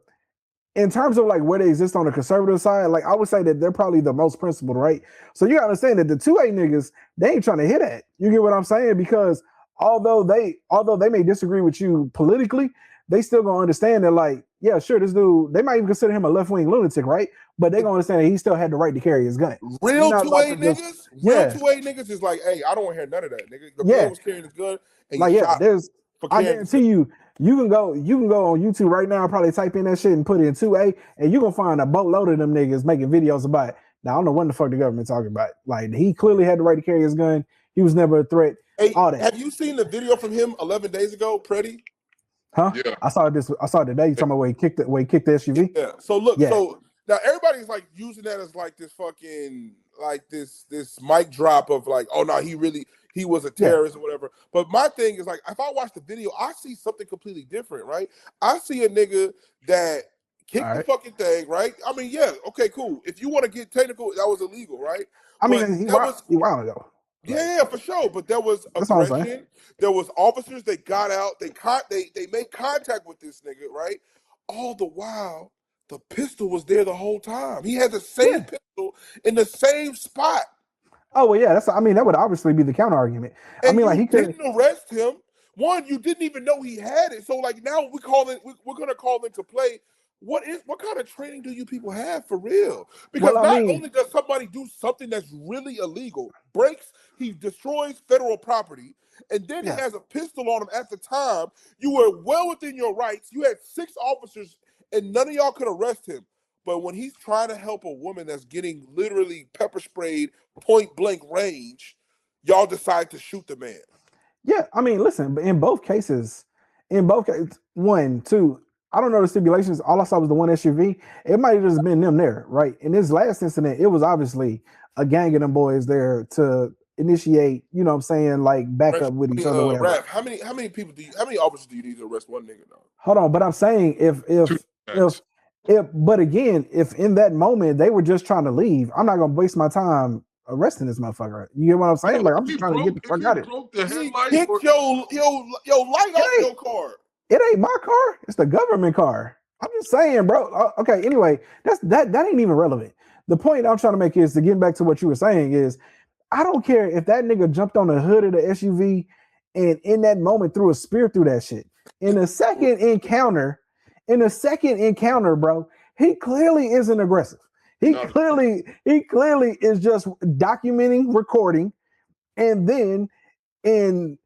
in terms of like where they exist on the conservative side, like I would say that they're probably the most principled, right? So you gotta understand that the 2A niggas, they ain't trying to hit at. You get what I'm saying? Because although they may disagree with you politically, they still gonna understand that, like, yeah, sure, this dude, they might even consider him a left-wing lunatic, right? But they're gonna understand that he still had the right to carry his gun. Real 2A niggas? Real 2A niggas is like, hey, I don't want to hear none of that, nigga. The man was carrying his gun and he shot. I guarantee you can go on YouTube right now and probably type in that shit and put it in 2A, and you're gonna find a boatload of them niggas making videos about it. Now I don't know what the fuck the government talking about. Like, he clearly had the right to carry his gun. He was never a threat. Hey, all that. Have you seen the video from him 11 days ago, Pretty? Huh? Yeah. I saw it today. You talking about where he kicked the SUV? Yeah. So look, so now everybody's like using that as like this fucking like this mic drop of like, oh no, he was a terrorist or whatever. But my thing is like, if I watch the video, I see something completely different, right? I see a nigga that kicked the fucking thing, right? I mean, yeah, okay, cool. If you want to get technical, that was illegal, right? I mean, he wild though. Yeah, for sure. But there was aggression. There was officers that got out. They made contact with this nigga, right? All the while, the pistol was there the whole time. He had the same pistol in the same spot. Oh well, yeah. That would obviously be the counter argument. And I mean, like, he didn't arrest him. One, you didn't even know he had it. So like now we're gonna call into play. What kind of training do you people have for real? Because only does somebody do something that's really illegal, he destroys federal property, and then he has a pistol on him at the time. You were well within your rights. You had 6 officers, and none of y'all could arrest him. But when he's trying to help a woman that's getting literally pepper sprayed point blank range, y'all decide to shoot the man. Yeah, I mean, listen, but in both cases, 1, 2. I don't know the stipulations. All I saw was the one SUV. It might have just been them there, right? In this last incident, it was obviously a gang of them boys there to initiate, you know what I'm saying, like back up with each other. Raph, how many officers do you need to arrest one nigga now? Hold on, but I'm saying if but again, if in that moment they were just trying to leave, I'm not gonna waste my time arresting this motherfucker. You get what I'm saying? Like, I'm just trying to get the fuck out of it. Get your light off your car. It ain't my car. It's the government car. I'm just saying, bro. Okay, anyway, that ain't even relevant. The point I'm trying to make is, to get back to what you were saying, is I don't care if that nigga jumped on the hood of the SUV and in that moment threw a spear through that shit. In a second encounter, bro, he clearly isn't aggressive. He clearly is just documenting, recording, And then in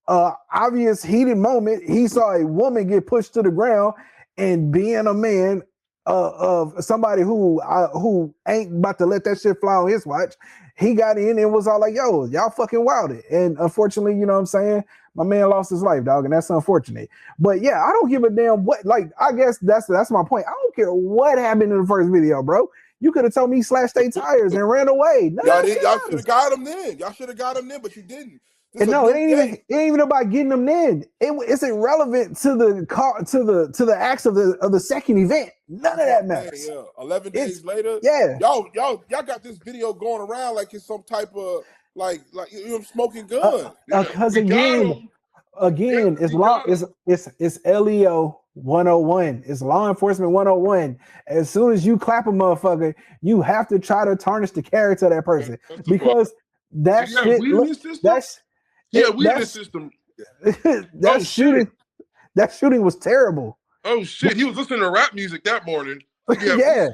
obvious heated moment, he saw a woman get pushed to the ground, and being a man of somebody who ain't about to let that shit fly on his watch, he got in and was all like, yo, y'all fucking wilded. And unfortunately, you know what I'm saying, my man lost his life, dog, and that's unfortunate. But yeah, I don't give a damn what, like, I guess that's my point. I don't care what happened in the first video, bro. You could have told me he slashed their tires and ran away. Y'all should have got him then. Y'all should have got him then, but you didn't. And no, it ain't even about getting them in. It's irrelevant to the acts of the second event. None of that matters. Yeah, 11 days later. Yeah, y'all got this video going around like it's some type of like you know, smoking gun. Because again, it's LEO 101. It's law enforcement 101. As soon as you clap a motherfucker, you have to try to tarnish the character of that person because that shit. We in the system. That shooting was terrible. Oh shit! He was listening to rap music that morning. Yeah.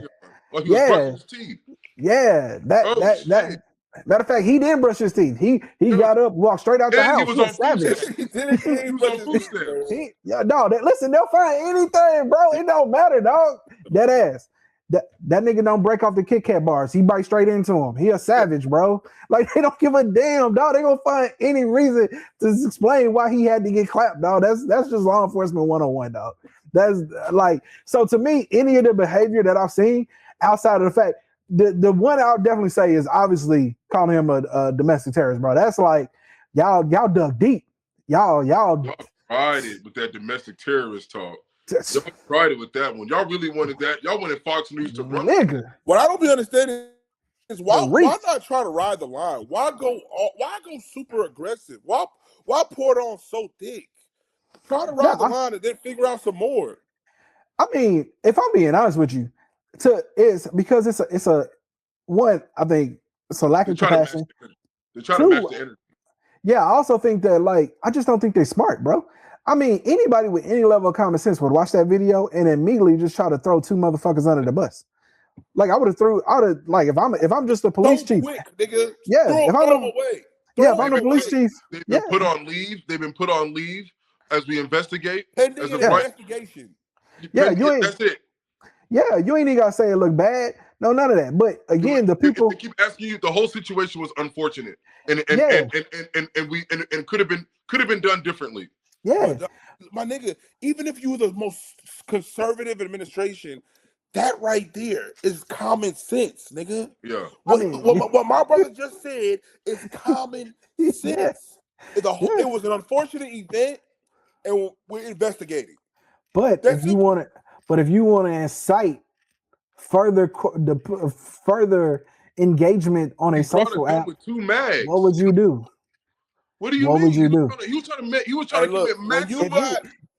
While he was brushing his teeth. Yeah. That. Matter of fact, he didn't brush his teeth. He got up, walked straight out the house. He was on savage. He was on food stamps. Listen, they'll find anything, bro. It don't matter, dog. That ass. That nigga don't break off the Kit Kat bars. He bites straight into him. He a savage, bro. Like, they don't give a damn, dog. They gonna find any reason to explain why he had to get clapped, dog. That's just law enforcement 101, dog. That's like, so to me, any of the behavior that I've seen outside of the fact, the one I'll definitely say is obviously calling him a domestic terrorist, bro. That's like, y'all dug deep. Y'all tried it with that domestic terrorist talk. Y'all tried it with that one. Y'all really wanted that. Y'all wanted Fox News to run. Nigga. What I don't be understanding is why not try to ride the line? Why go super aggressive? Why pour it on so thick? Try to ride the line and then figure out some more. I mean, if I'm being honest with you, it's because it's a one, I think it's a lack of compassion. They're trying to match the energy. Yeah, I also think that, like, I just don't think they're smart, bro. I mean, anybody with any level of common sense would watch that video and immediately just try to throw two motherfuckers under the bus. Like, if I'm just a police chief, quick, nigga. Yeah, if I'm the police chief, they've been put on leave. They've been put on leave as we investigate. Pending investigation. Yeah, that's it. Yeah, you ain't even gotta say it look bad. No, none of that. But again, the people they keep asking you. The whole situation was unfortunate, and could have been done differently. Yeah, but, my nigga. Even if you were the most conservative administration, that right there is common sense, nigga. Yeah. What my brother just said is common sense. Yeah. It was an unfortunate event, and we're investigating. But if you want to incite further engagement on a social app, with two mags. what would you do? What do you mean? What would you do? He was trying to keep it maximum.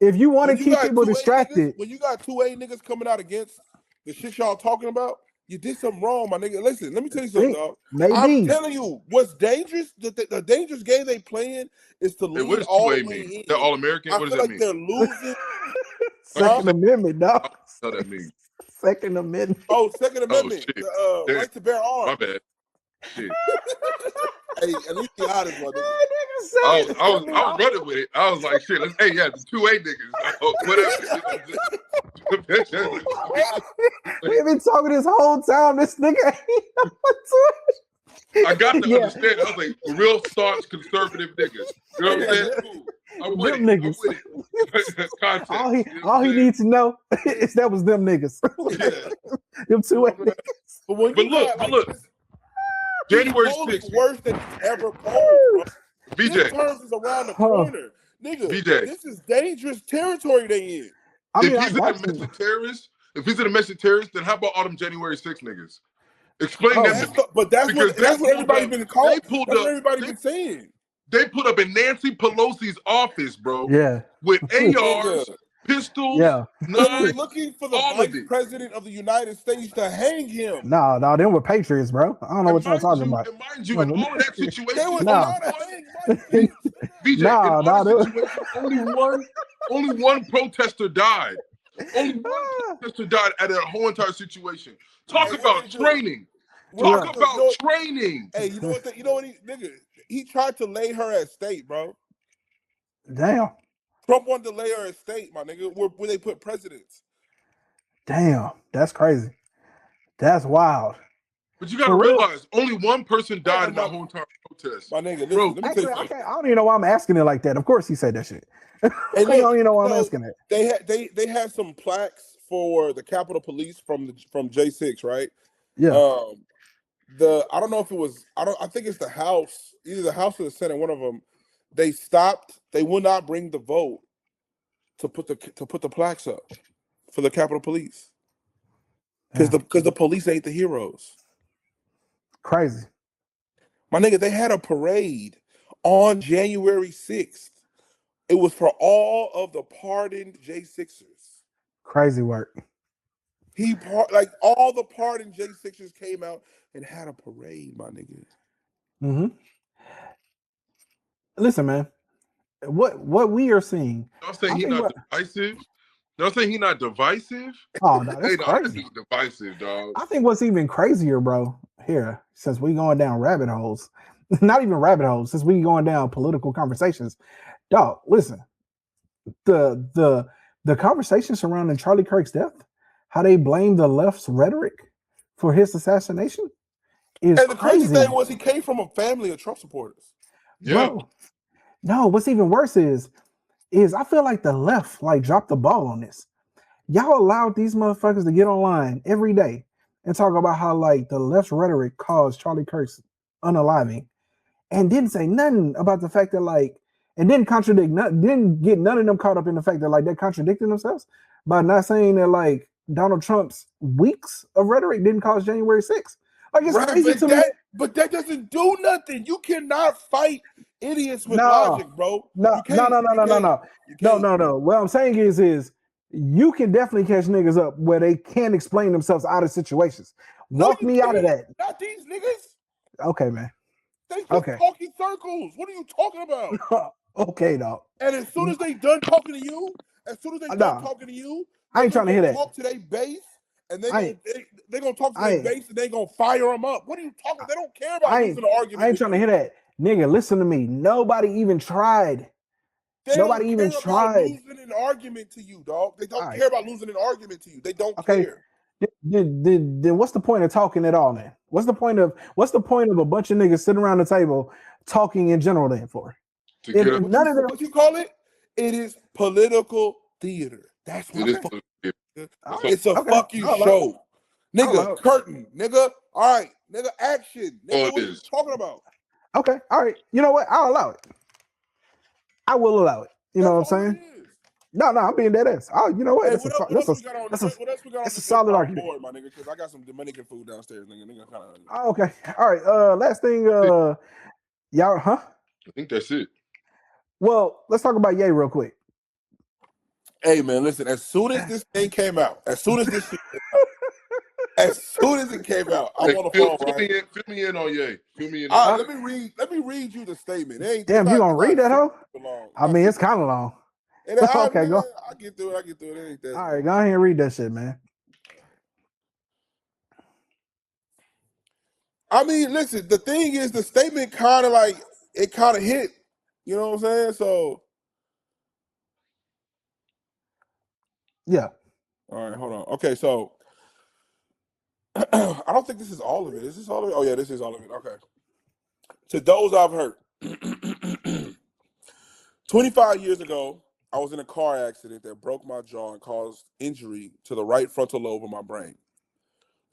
If you want to keep people distracted, when you got 2A niggas coming out against the shit y'all talking about, you did something wrong, my nigga. Listen, let me tell you something, dog. Maybe. I'm telling you, what's dangerous, the dangerous game they playing is to lead all the way in. They're all American. What does that mean? They're losing. Second Amendment, dog. What that mean? Second Amendment. Oh, Second Amendment. Oh, right to bear arms. My bad. Shit. Hey, at least the honest one. I was running with it. I was like, shit. The 2A niggas. Whatever. We've been talking this whole time. This nigga ain't know what to. I got to understand. I was like, real staunch conservative niggas. You know what I'm saying? Cool. I'm with it. All he needs to know is that was them niggas. Them 2A niggas. But look. January 6th. Worse than he's ever posed. BJ. This terms is around the corner. Nigga, BJ. This is dangerous territory they in. If he's a domestic terrorist, then how about all them January 6th niggas? Explain that. But that's what everybody's been calling. That's what everybody's been saying. They put up in Nancy Pelosi's office, bro. Yeah. With ARs, pistols. Yeah. They're looking for the vice president of the United States to hang him. No, them were patriots, bro. I don't know what y'all talking about. Mind you, in all of that situation, only one protester died. Only one protester died at that whole entire situation. Talk about training. Talk about training. Hey, you know what? He tried to lay her at state, bro. Damn. Trump wanted to lay her at state, my nigga, where they put presidents. Damn, that's crazy. That's wild. But you got to realize, only one person died in that whole entire protest. My nigga, listen, let me tell you something. I don't even know why I'm asking it like that. Of course he said that shit. I don't even know why I'm asking it. They had some plaques for the Capitol Police from J6, right? Yeah. I don't know if it was I think it's the House, either the House or the Senate, one of them. They stopped. They will not bring the vote to put the plaques up for the Capitol Police because the police ain't the heroes. Crazy. My nigga, they had a parade on January 6th. It was for all of the pardoned J6ers. Crazy work. All the pardoned J6ers came out and had a parade, my nigga. Mm-hmm. Listen, man. What we are seeing. Y'all saying he's not divisive? Y'all saying he's not divisive? Oh, no, that's crazy. Divisive, dog. I think what's even crazier, bro, here, since we going down rabbit holes, not even rabbit holes, since we going down political conversations, dog, listen, the conversation surrounding Charlie Kirk's death, how they blame the left's rhetoric for his assassination is and the crazy. Crazy thing was he came from a family of Trump supporters. Yeah. Bro, no, what's even worse is I feel like the left dropped the ball on this. Y'all allowed these motherfuckers to get online every day and talk about how the left's rhetoric caused Charlie Kirk's unaliving, and didn't say nothing about the fact that and didn't contradict, didn't get none of them caught up in the fact that they're contradicting themselves by not saying that Donald Trump's weeks of rhetoric didn't cause January 6th. It's crazy to me. But that doesn't do nothing. You cannot fight idiots with logic, bro. No. What I'm saying is you can definitely catch niggas up where they can't explain themselves out of situations. Walk me out of that. Not these niggas. Okay, man. They just talking circles. What are you talking about? Okay, dog. And as soon as they done talking to you, I ain't trying to hear that. Talk to their base, and they're gonna talk to their base, and they gonna fire them up. What are you talking? They don't care about losing the argument. I ain't trying to hear that, nigga. Listen to me. Nobody even tried. Nobody even tried losing an argument to you, dog. They don't care about losing an argument to you. They don't care. Then what's the point of talking at all? Then what's the point of a bunch of niggas sitting around the table talking in general? Then for none of them. What you call it? It is political theater. That's what it is. It's a fuck you show, nigga. Curtain, nigga. All right, nigga. Action, nigga. What are you talking about? Okay, all right. You know what? I'll allow it. I will allow it. You know what I'm saying? No, I'm being dead ass. Oh, you know what? That's a solid argument, board, my nigga. Because I got some Dominican food downstairs, nigga. Oh, okay. All right. Last thing, y'all, huh? I think that's it. Well, let's talk about Ye real quick. Hey, man, listen. As soon as this thing came out, as soon as it came out, I'm on the phone. Fill me in on Ye. Fill me in. Let me read you the statement. Damn, you gonna read that, hoe? I mean, it's kind of long. Okay, go. I get through it. It ain't that. All right, go ahead and read that shit, man. I mean, listen. The thing is, the statement kind of hit. You know what I'm saying? So, yeah. All right, hold on. Okay, so I don't think this is all of it. Is this all of it? Oh yeah, this is all of it. Okay. To those I've hurt. 25 years ago, I was in a car accident that broke my jaw and caused injury to the right frontal lobe of my brain.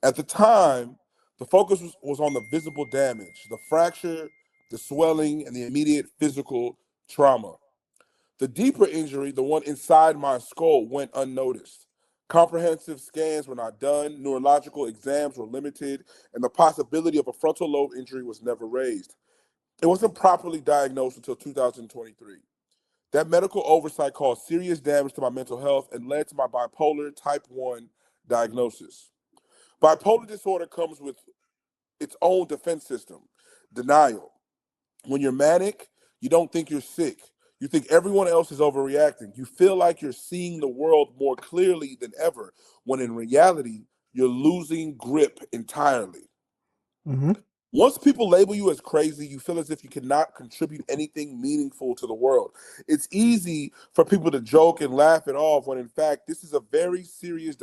At the time, the focus was on the visible damage, the fracture, the swelling, and the immediate physical trauma. The deeper injury, the one inside my skull, went unnoticed. Comprehensive scans were not done, neurological exams were limited, and the possibility of a frontal lobe injury was never raised. It wasn't properly diagnosed until 2023. That medical oversight caused serious damage to my mental health and led to my bipolar type 1 diagnosis. Bipolar disorder comes with its own defense system, denial. When you're manic, you don't think you're sick. You think everyone else is overreacting. You feel like you're seeing the world more clearly than ever, when in reality, you're losing grip entirely. Mm-hmm. Once people label you as crazy, you feel as if you cannot contribute anything meaningful to the world. It's easy for people to joke and laugh it off when, in fact, this is a very serious,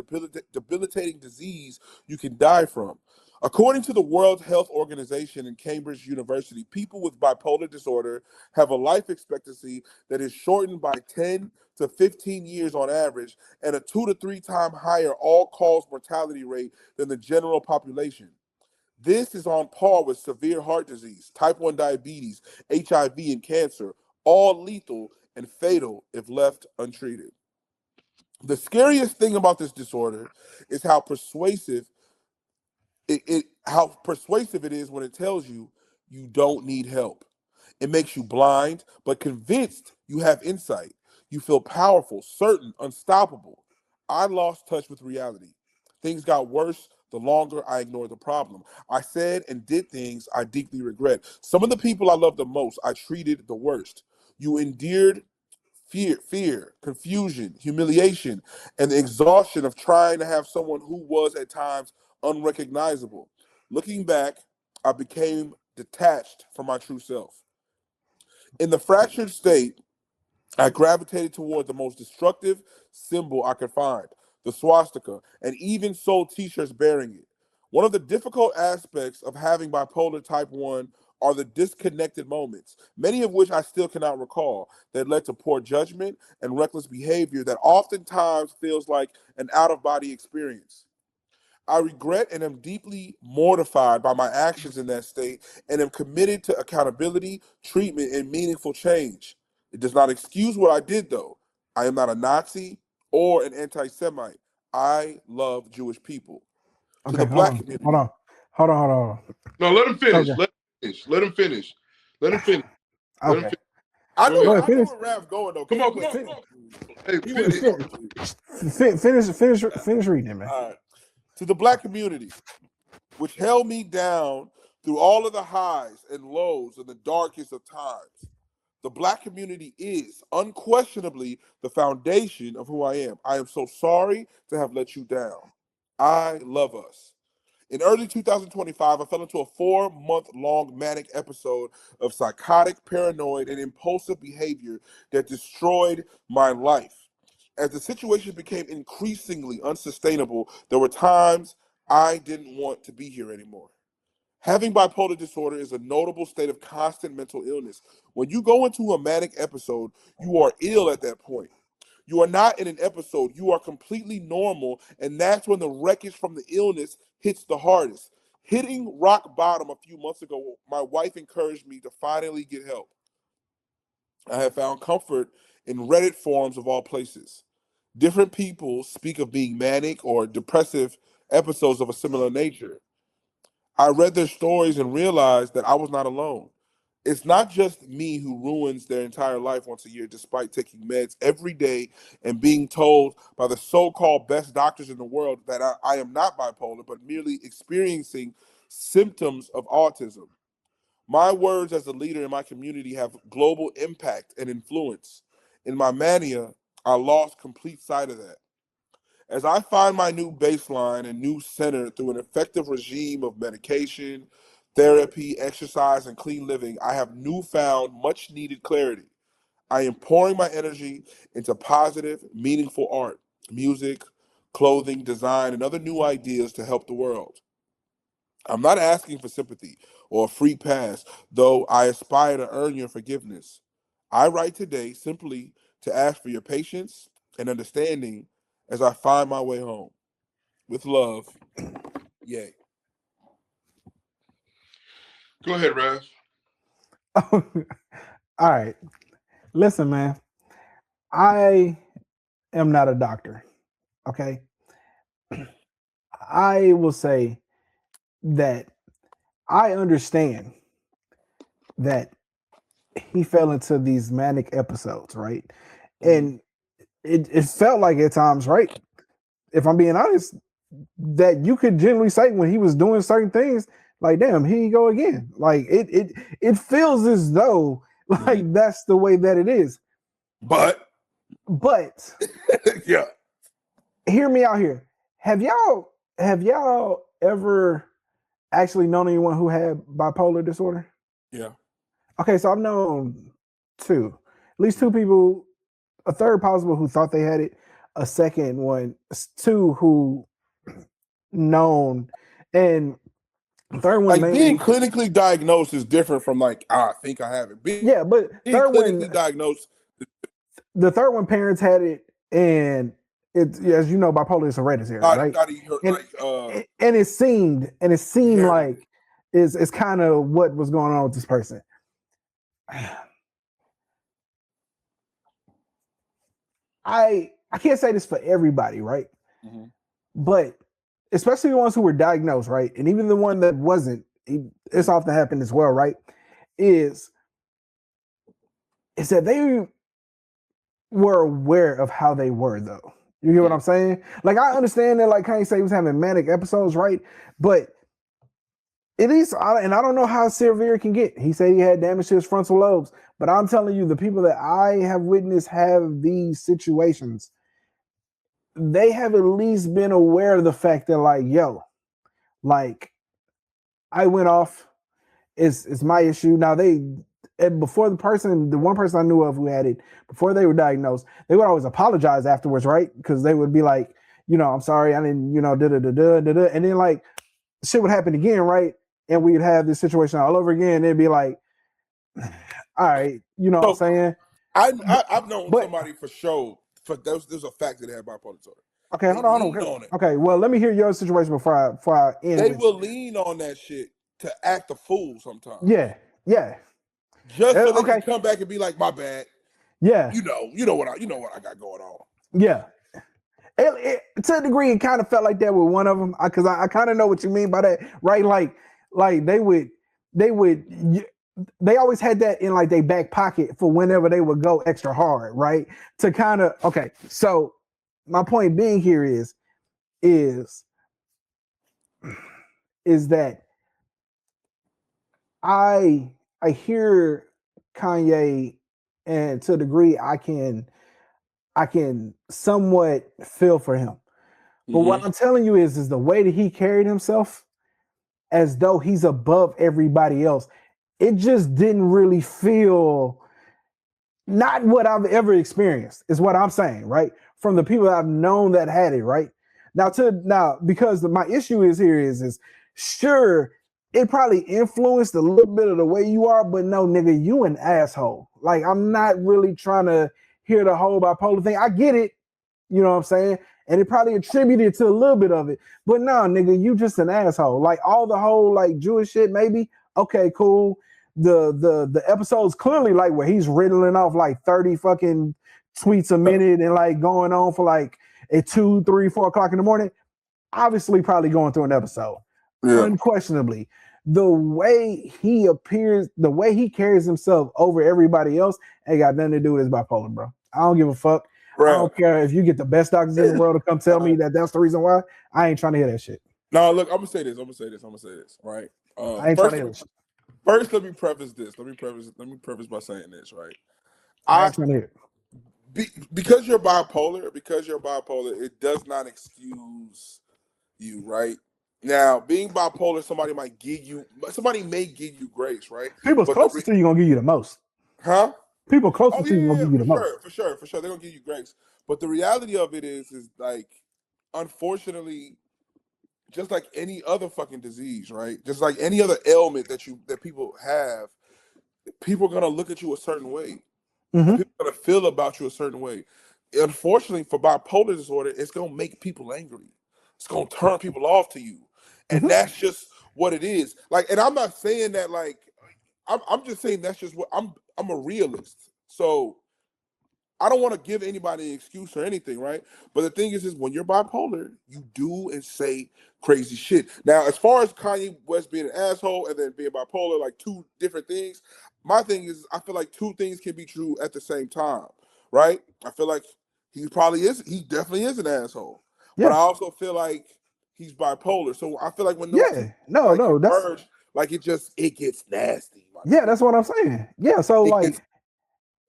debilitating disease you can die from. According to the World Health Organization and Cambridge University, people with bipolar disorder have a life expectancy that is shortened by 10 to 15 years on average and a 2 to 3 times higher all-cause mortality rate than the general population. This is on par with severe heart disease, type 1 diabetes, HIV, and cancer, all lethal and fatal if left untreated. The scariest thing about this disorder is how persuasive it is when it tells you you don't need help. It makes you blind, but convinced you have insight. You feel powerful, certain, unstoppable. I lost touch with reality. Things got worse the longer I ignored the problem. I said and did things I deeply regret. Some of the people I loved the most, I treated the worst. You endured fear, confusion, humiliation, and the exhaustion of trying to have someone who was at times unrecognizable. Looking back, I became detached from my true self. In the fractured state, I gravitated toward the most destructive symbol I could find, the swastika, and even sold t-shirts bearing it. One of the difficult aspects of having bipolar type 1 are the disconnected moments, many of which I still cannot recall, that led to poor judgment and reckless behavior that oftentimes feels like an out-of-body experience. I regret and am deeply mortified by my actions in that state and am committed to accountability, treatment, and meaningful change. It does not excuse what I did, though. I am not a Nazi or an anti-Semite. I love Jewish people. To Okay, the Black community. hold on. No, let him finish. Okay. Let him finish. Let him finish. Let him Okay. finish. I Go know, ahead. I know where Ralph's going though. Come on. Hey, finish. Finish reading it, man. All right. To the Black community, which held me down through all of the highs and lows in the darkest of times. The Black community is unquestionably the foundation of who I am. I am so sorry to have let you down. I love us. In early 2025, I fell into a 4-month-long manic episode of psychotic, paranoid, and impulsive behavior that destroyed my life. As the situation became increasingly unsustainable, there were times I didn't want to be here anymore. Having bipolar disorder is a notable state of constant mental illness. When you go into a manic episode, you are ill at that point. You are not in an episode. You are completely normal, and that's when the wreckage from the illness hits the hardest. Hitting rock bottom a few months ago, my wife encouraged me to finally get help. I have found comfort in Reddit forums of all places. Different people speak of being manic or depressive episodes of a similar nature. I read their stories and realized that I was not alone. It's not just me who ruins their entire life once a year despite taking meds every day and being told by the so-called best doctors in the world that I am not bipolar, but merely experiencing symptoms of autism. My words as a leader in my community have global impact and influence. In my mania, I lost complete sight of that. As I find my new baseline and new center through an effective regime of medication, therapy, exercise, and clean living, I have newfound much needed clarity. I am pouring my energy into positive, meaningful art, music, clothing, design, and other new ideas to help the world. I'm not asking for sympathy or a free pass, though I aspire to earn your forgiveness. I write today simply to ask for your patience and understanding as I find my way home. With love, yay. Go ahead, Rav. All right. Listen, man. I am not a doctor. Okay. I will say that I understand that he fell into these manic episodes, right? And it felt like at times, right? If I'm being honest, that you could generally say when he was doing certain things, like, damn, here you go again. Like it feels as though like that's the way that it is. But yeah. Hear me out here. Have y'all ever actually known anyone who had bipolar disorder? Yeah. Okay, so I've known two, at least two people, a third possible who thought they had it, a second one, two who known, and third one like being clinically diagnosed is different from like I think I have it. Being third clinically one diagnosed. The third one, parents had it, and it's, as you know, bipolar is hereditary, right? And it seemed like it's kind of what was going on with this person. I can't say this for everybody, right? Mm-hmm. But especially the ones who were diagnosed, right? And even the one that wasn't, it's often happened as well, right? Is that they were aware of how they were, though. You get what I'm saying? Like, I understand that, like Kanye said, he was having manic episodes, right? But at least, and I don't know how severe it can get. He said he had damage to his frontal lobes, but I'm telling you, the people that I have witnessed have these situations, they have at least been aware of the fact that, like, yo, like, I went off. It's my issue. Now before the one person I knew of who had it, before they were diagnosed, they would always apologize afterwards, right? Because they would be like, I'm sorry, I didn't, and then like shit would happen again, right? And we'd have this situation all over again. They'd be like, all right, what I'm saying? I've known somebody for sure. There's a fact that they have bipolar disorder. Okay, hold on. Okay, well, let me hear your situation before I end. They will lean on that shit to act a fool sometimes. Yeah. Just so they can come back and be like, my bad. Yeah. You know what I got going on. Yeah. To a degree, it kind of felt like that with one of them, because I kind of know what you mean by that, right? Like they always had that in like their back pocket for whenever they would go extra hard, right? To kind of So my point being here is that I hear Kanye, and to a degree, I can somewhat feel for him. But what I'm telling you is the way that he carried himself, as though he's above everybody else, it just didn't really feel not what I've ever experienced, is what I'm saying, right? From the people I've known that had it, right? Now, because my issue is sure, it probably influenced a little bit of the way you are, but no, nigga, you an asshole. Like, I'm not really trying to hear the whole bipolar thing. I get it, you know what I'm saying? And it probably attributed to a little bit of it, but no, nigga, you just an asshole. Like, all the whole like Jewish shit, maybe okay, cool. The episodes clearly like where he's riddling off like 30 fucking tweets a minute and like going on for like at 2, 3, 4 o'clock in the morning. Obviously, probably going through an episode. Yeah. Unquestionably, the way he appears, the way he carries himself over everybody else, ain't got nothing to do with his bipolar, bro. I don't give a fuck. Right. I don't care if you get the best doctors in the world to come tell me that that's the reason why. I ain't trying to hear that shit. No, look, I'm gonna say this. Right. I ain't trying to hear that shit. First, let me preface this. Let me preface by saying this, right? I ain't trying to hear it. Because you're bipolar, it does not excuse you, right? Now, being bipolar, somebody may give you grace, right? People closest to you gonna give you the most. Huh? People closest to you gonna give you the most. For sure. They're gonna give you grace. But the reality of it is like, unfortunately, just like any other fucking disease, right? Just like any other ailment that people have, people are gonna look at you a certain way. Mm-hmm. People are gonna feel about you a certain way. Unfortunately, for bipolar disorder, it's gonna make people angry. It's gonna turn people off to you, and that's just what it is. Like, and I'm not saying that like, I'm just saying that's just what I'm a realist. So I don't want to give anybody an excuse or anything, right? But the thing is when you're bipolar, you do and say crazy shit. Now, as far as Kanye West being an asshole and then being bipolar, like two different things, my thing is I feel like two things can be true at the same time, right? I feel like he definitely is an asshole. Yeah. But I also feel like he's bipolar. So I feel like when merge, like it gets nasty. Yeah, that's what I'm saying. Yeah, so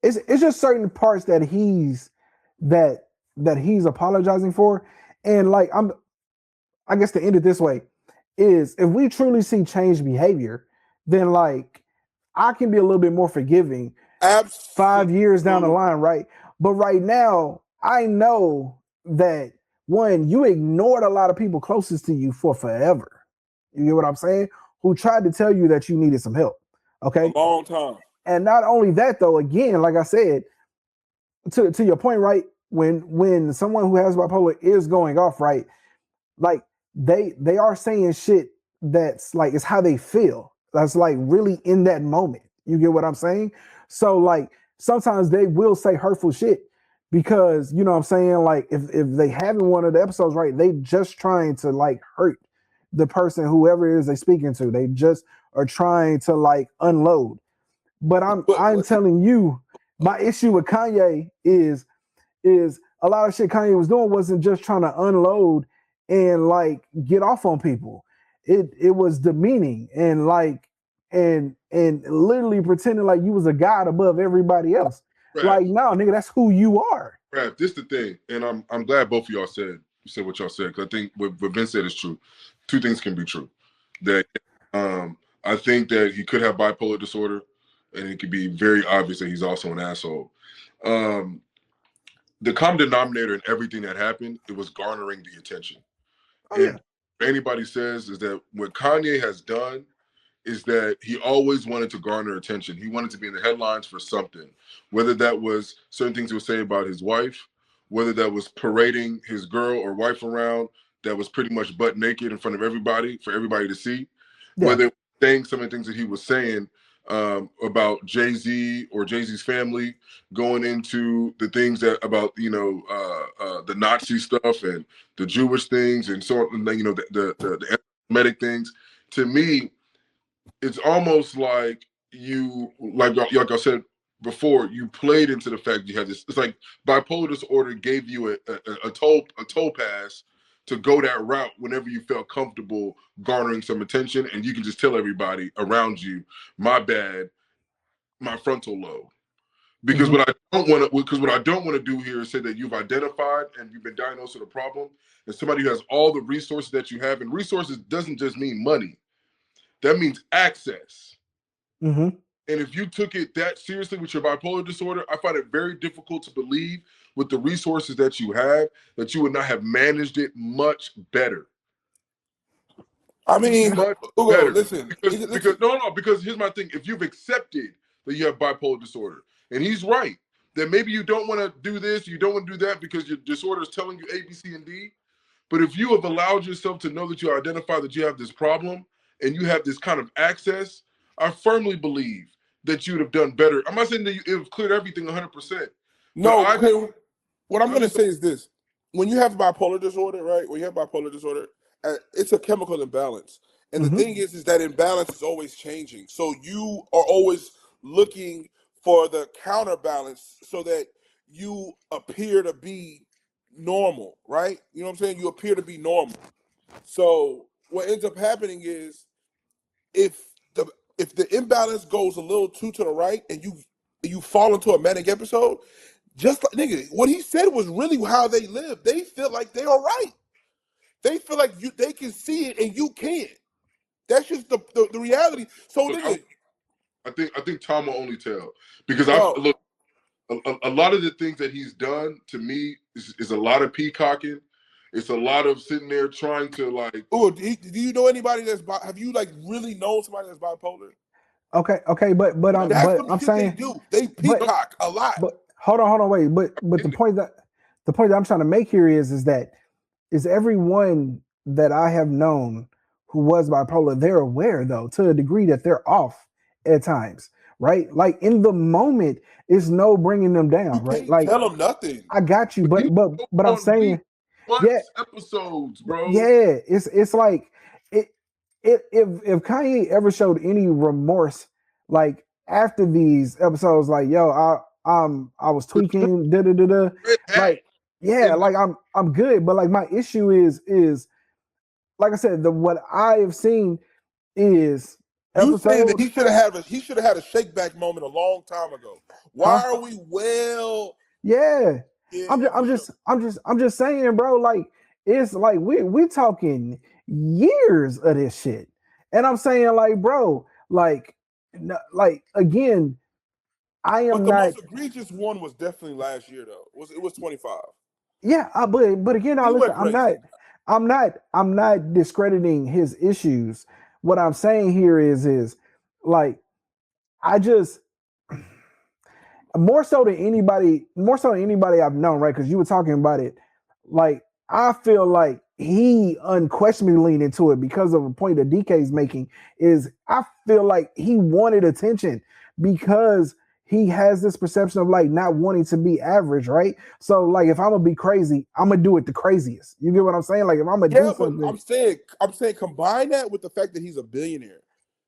it's just certain parts that he's apologizing for, and like I guess to end it this way, is if we truly see changed behavior, then like I can be a little bit more forgiving. Absolutely. 5 years down the line, right? But right now, I know that one, you ignored a lot of people closest to you for forever. You get what I'm saying? Who tried to tell you that you needed some help. Okay. A long time. And not only that, though, again, like I said, to your point, right? When someone who has bipolar is going off, right? Like they are saying shit that's like it's how they feel. That's like really in that moment. You get what I'm saying? So like sometimes they will say hurtful shit because you know what I'm saying, like if they haven't one of the episodes right, they just trying to like hurt the person, whoever it is they speaking to. They just are trying to like unload. But I'm telling you, my issue with Kanye is a lot of shit Kanye was doing wasn't just trying to unload and like get off on people. It was demeaning and like and literally pretending like you was a god above everybody else. Right. Like, no, nigga, that's who you are. Right. This is the thing, and I'm glad both of y'all said what y'all said, because I think what Vince said is true. Two things can be true. That I think that he could have bipolar disorder, and it could be very obvious that he's also an asshole. The common denominator in everything that happened, it was garnering the attention. Oh, and yeah. Anybody says is that what Kanye has done is that he always wanted to garner attention. He wanted to be in the headlines for something, whether that was certain things he would say about his wife, whether that was parading his girl or wife around that was pretty much butt naked in front of everybody for everybody to see, whether saying some of the things that he was saying about Jay-Z or Jay-Z's family, going into the things that about, you know, the Nazi stuff and the Jewish things and so on, you know, the anti-Semitic things. To me, it's almost like you, like I said before, you played into the fact you had this. It's like bipolar disorder gave you a toll pass to go that route whenever you felt comfortable garnering some attention, and you can just tell everybody around you, my bad, my frontal lobe. Because what I don't want to do here is say that you've identified and you've been diagnosed with a problem, and somebody who has all the resources that you have, and resources doesn't just mean money. That means access. And if you took it that seriously with your bipolar disorder, I find it very difficult to believe with the resources that you have that you would not have managed it much better. I mean, Ugo, listen. Because here's my thing. If you've accepted that you have bipolar disorder, and he's right, that maybe you don't want to do this, you don't want to do that because your disorder is telling you A, B, C, and D. But if you have allowed yourself to know that you identify that you have this problem and you have this kind of access, I firmly believe that you would have done better. I'm not saying that it would clear everything 100%. No, what I'm going to say is this. When you have bipolar disorder, right, it's a chemical imbalance. And the thing is that imbalance is always changing. So you are always looking for the counterbalance so that you appear to be normal, right? You know what I'm saying? You appear to be normal. So what ends up happening is if the imbalance goes a little too to the right and you fall into a manic episode, just like nigga, what he said was really how they live. They feel like they are right. They feel like they can see it and you can't. That's just the reality. So nigga, I think Tom will only tell because look, a lot of the things that he's done to me is a lot of peacocking. It's a lot of sitting there trying to like. Oh, do you know anybody have you like really known somebody that's bipolar? Okay, but I'm saying they peacock a lot. But hold on, wait. But the point that I'm trying to make here is that everyone that I have known who was bipolar, they're aware though to a degree that they're off at times, right? Like in the moment, it's no bringing them down, right? Like tell them nothing. I got you, but I'm saying, episodes, bro. Yeah, it's like if Kanye ever showed any remorse, like after these episodes, like yo, I was tweaking, like yeah, like I'm good, but like my issue is like I said, what I have seen is you saying that he should have had a shake back moment a long time ago. Why are we Yeah, I'm just saying, bro. Like it's like we're talking years of this shit. And I'm saying, like, bro, like again, I am but the not. most egregious one was definitely last year, though. It was 25. Yeah, but again, now listen, I'm not discrediting his issues. What I'm saying here is like I just more so than anybody I've known, right? Because you were talking about it. Like, I feel like he unquestionably leaned into it because of a point that DK's making. Is I feel like he wanted attention because he has this perception of like not wanting to be average, right? So like if I'm gonna be crazy, I'm gonna do it the craziest. You get what I'm saying? Like if I'm gonna do something, but I'm saying combine that with the fact that he's a billionaire,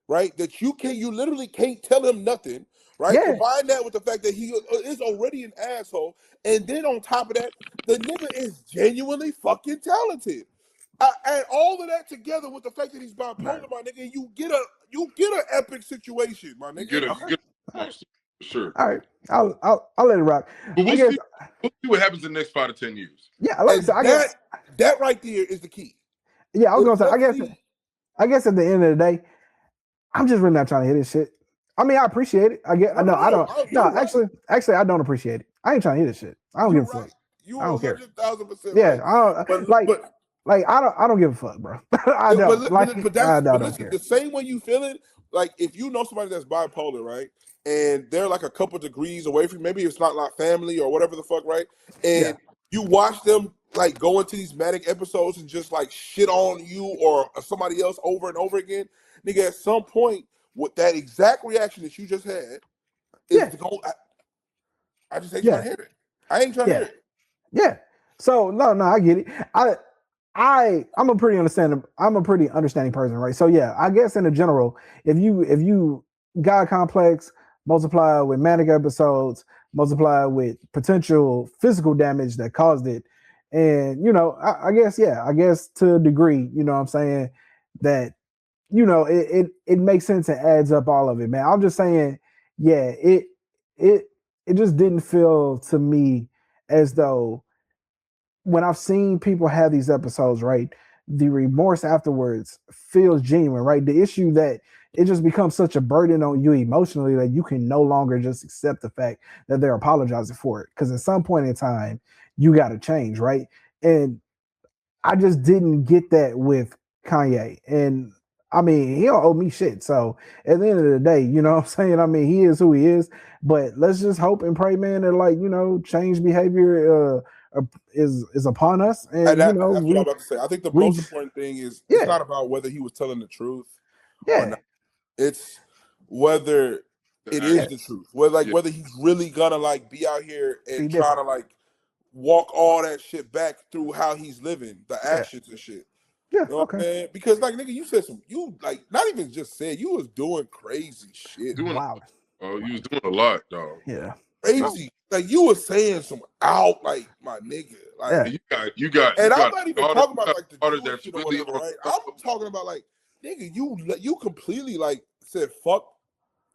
right? That you literally can't tell him nothing, right? Yeah. Combine that with the fact that he is already an asshole, and then on top of that, the nigga is genuinely fucking talented. And all of that together with the fact that he's bipolar, my nigga, you get an epic situation, my nigga. You get a sure. All right, I'll let it rock. But we'll see what happens in the next 5 to 10 years. Yeah, like I guess that right there is the key. Yeah, I was gonna say. I guess at the end of the day, I'm just really not trying to hit this shit. I mean, I appreciate it. I don't. Actually, I don't appreciate it. I ain't trying to hit this shit. I don't give a fuck. You I don't care. 100,000%. Yeah, I don't give a fuck, bro. I don't. But listen, the same way you feel it, like if you know somebody that's bipolar, right, and they're like a couple degrees away from, maybe it's not like family or whatever the fuck, right, and you watch them like go into these manic episodes and just like shit on you or somebody else over and over again, nigga, at some point with that exact reaction that you just had is to go. I just ain't trying to hear it. I ain't trying to hear it. Yeah. So no, I get it. I'm a pretty understanding person, right? So yeah, I guess in the general, if you God complex multiply with manic episodes, multiply with potential physical damage that caused it, and I guess to a degree, you know what I'm saying, that it makes sense and adds up all of it, man. I'm just saying, yeah, it just didn't feel to me as though when I've seen people have these episodes, right, the remorse afterwards feels genuine, right? The issue that it just becomes such a burden on you emotionally that you can no longer just accept the fact that they're apologizing for it. Because at some point in time, you got to change, right? And I just didn't get that with Kanye. And I mean, he don't owe me shit. So at the end of the day, you know what I'm saying? I mean, he is who he is. But let's just hope and pray, man, that change behavior is upon us. And that's what I'm about to say. I think the most important thing is it's not about whether he was telling the truth or not. It's whether it is the truth. Whether he's really gonna be out here and trying to walk all that shit back through how he's living, the actions and shit. Yeah, you know what I'm saying? Because nigga, you said not even just said, you was doing crazy shit. Wow. Oh, you was doing a lot, dog. Yeah. Crazy. You were saying some out, my nigga. You got and I'm not even talking about the that's shit really or whatever, right? I'm talking about nigga, you completely said fuck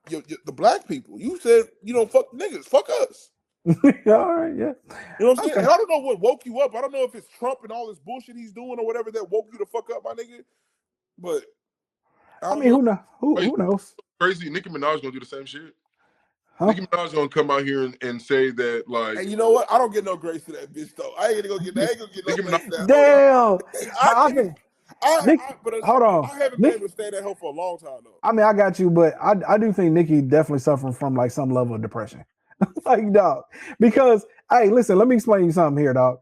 the black people. You said fuck niggas, fuck us. All right, yeah. You know what I'm saying? And I don't know what woke you up. I don't know if it's Trump and all this bullshit he's doing or whatever that woke you the fuck up, my nigga. But I mean, who knows? Who knows? Crazy. Nicki Minaj gonna do the same shit. Nicki Minaj gonna come out here and say that And you know what? I don't get no grace to that bitch though. I ain't gonna get no grace to that. Damn. Hold on. I haven't been able to stay at home for a long time though. I mean, I got you, but I do think Nicki definitely suffering from some level of depression. Dog. Because hey, listen, let me explain you something here, dog.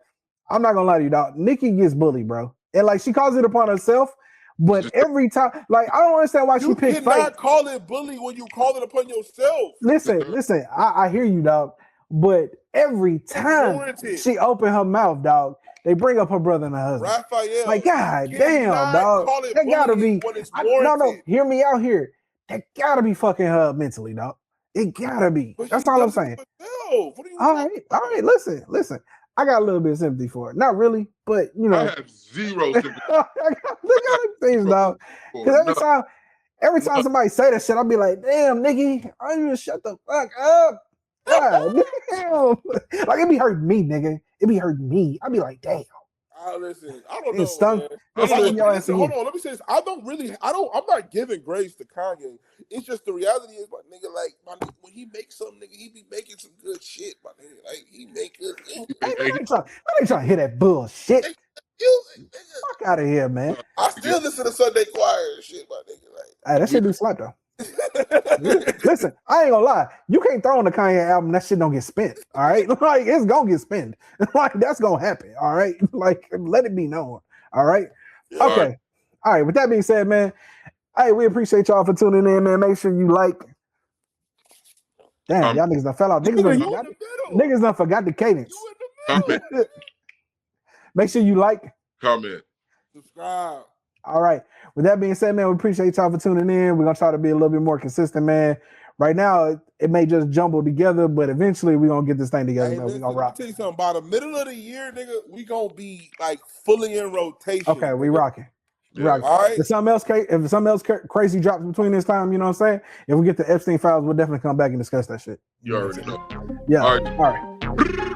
I'm not gonna lie to you, dog. Nicki gets bullied, bro. And she calls it upon herself, but every time, I don't understand why she picked fight. You cannot call it bully when you call it upon yourself. Listen, I hear you, dog. But every time she open her mouth, dog, they bring up her brother and her husband. Raphael. God damn, dog. That gotta be. No, hear me out here. That gotta be fucking her up mentally, dog. It gotta be. That's all I'm saying. What are you all right. Listen. I got a little bit of sympathy for it. Not really, but I have zero sympathy. Look at things, dog. Because every time somebody say that shit, I'll be like, damn, nigga, I need to shut the fuck up. God damn. It be hurting me, nigga. It be hurting me. I'll be like, damn. Listen, I don't know, man. Hold on, let me say this. I'm not giving grace to Kanye. It's just the reality is, my nigga, like, when he makes something, nigga, he be making some good shit, my nigga. Like, he make good shit. I ain't trying to hear that bullshit. Fuck out of here, man. I still listen to Sunday Choir and shit, my nigga. Like, hey, that shit do slap though. Listen, I ain't gonna lie. You can't throw on the Kanye album. That shit don't get spent. All right, like it's gonna get spent. Like that's gonna happen. All right, like let it be known. All right. Yeah, okay. All right. With that being said, man, hey, we appreciate y'all for tuning in, man. Make sure you like. Damn, y'all niggas done fell out. Niggas done forgot the cadence. Make sure you like, comment, subscribe. All right. With that being said, man, we appreciate y'all for tuning in. We're gonna try to be a little bit more consistent, man. Right now, it may just jumble together, but eventually we're gonna get this thing together, man. We're gonna rock. Let me tell you something. By the middle of the year, nigga, we gonna be like fully in rotation. Okay, nigga. We rocking. Yeah. All right. If something else crazy drops between this time, you know what I'm saying? If we get the Epstein files, we'll definitely come back and discuss that shit. You already know. Yeah. All right.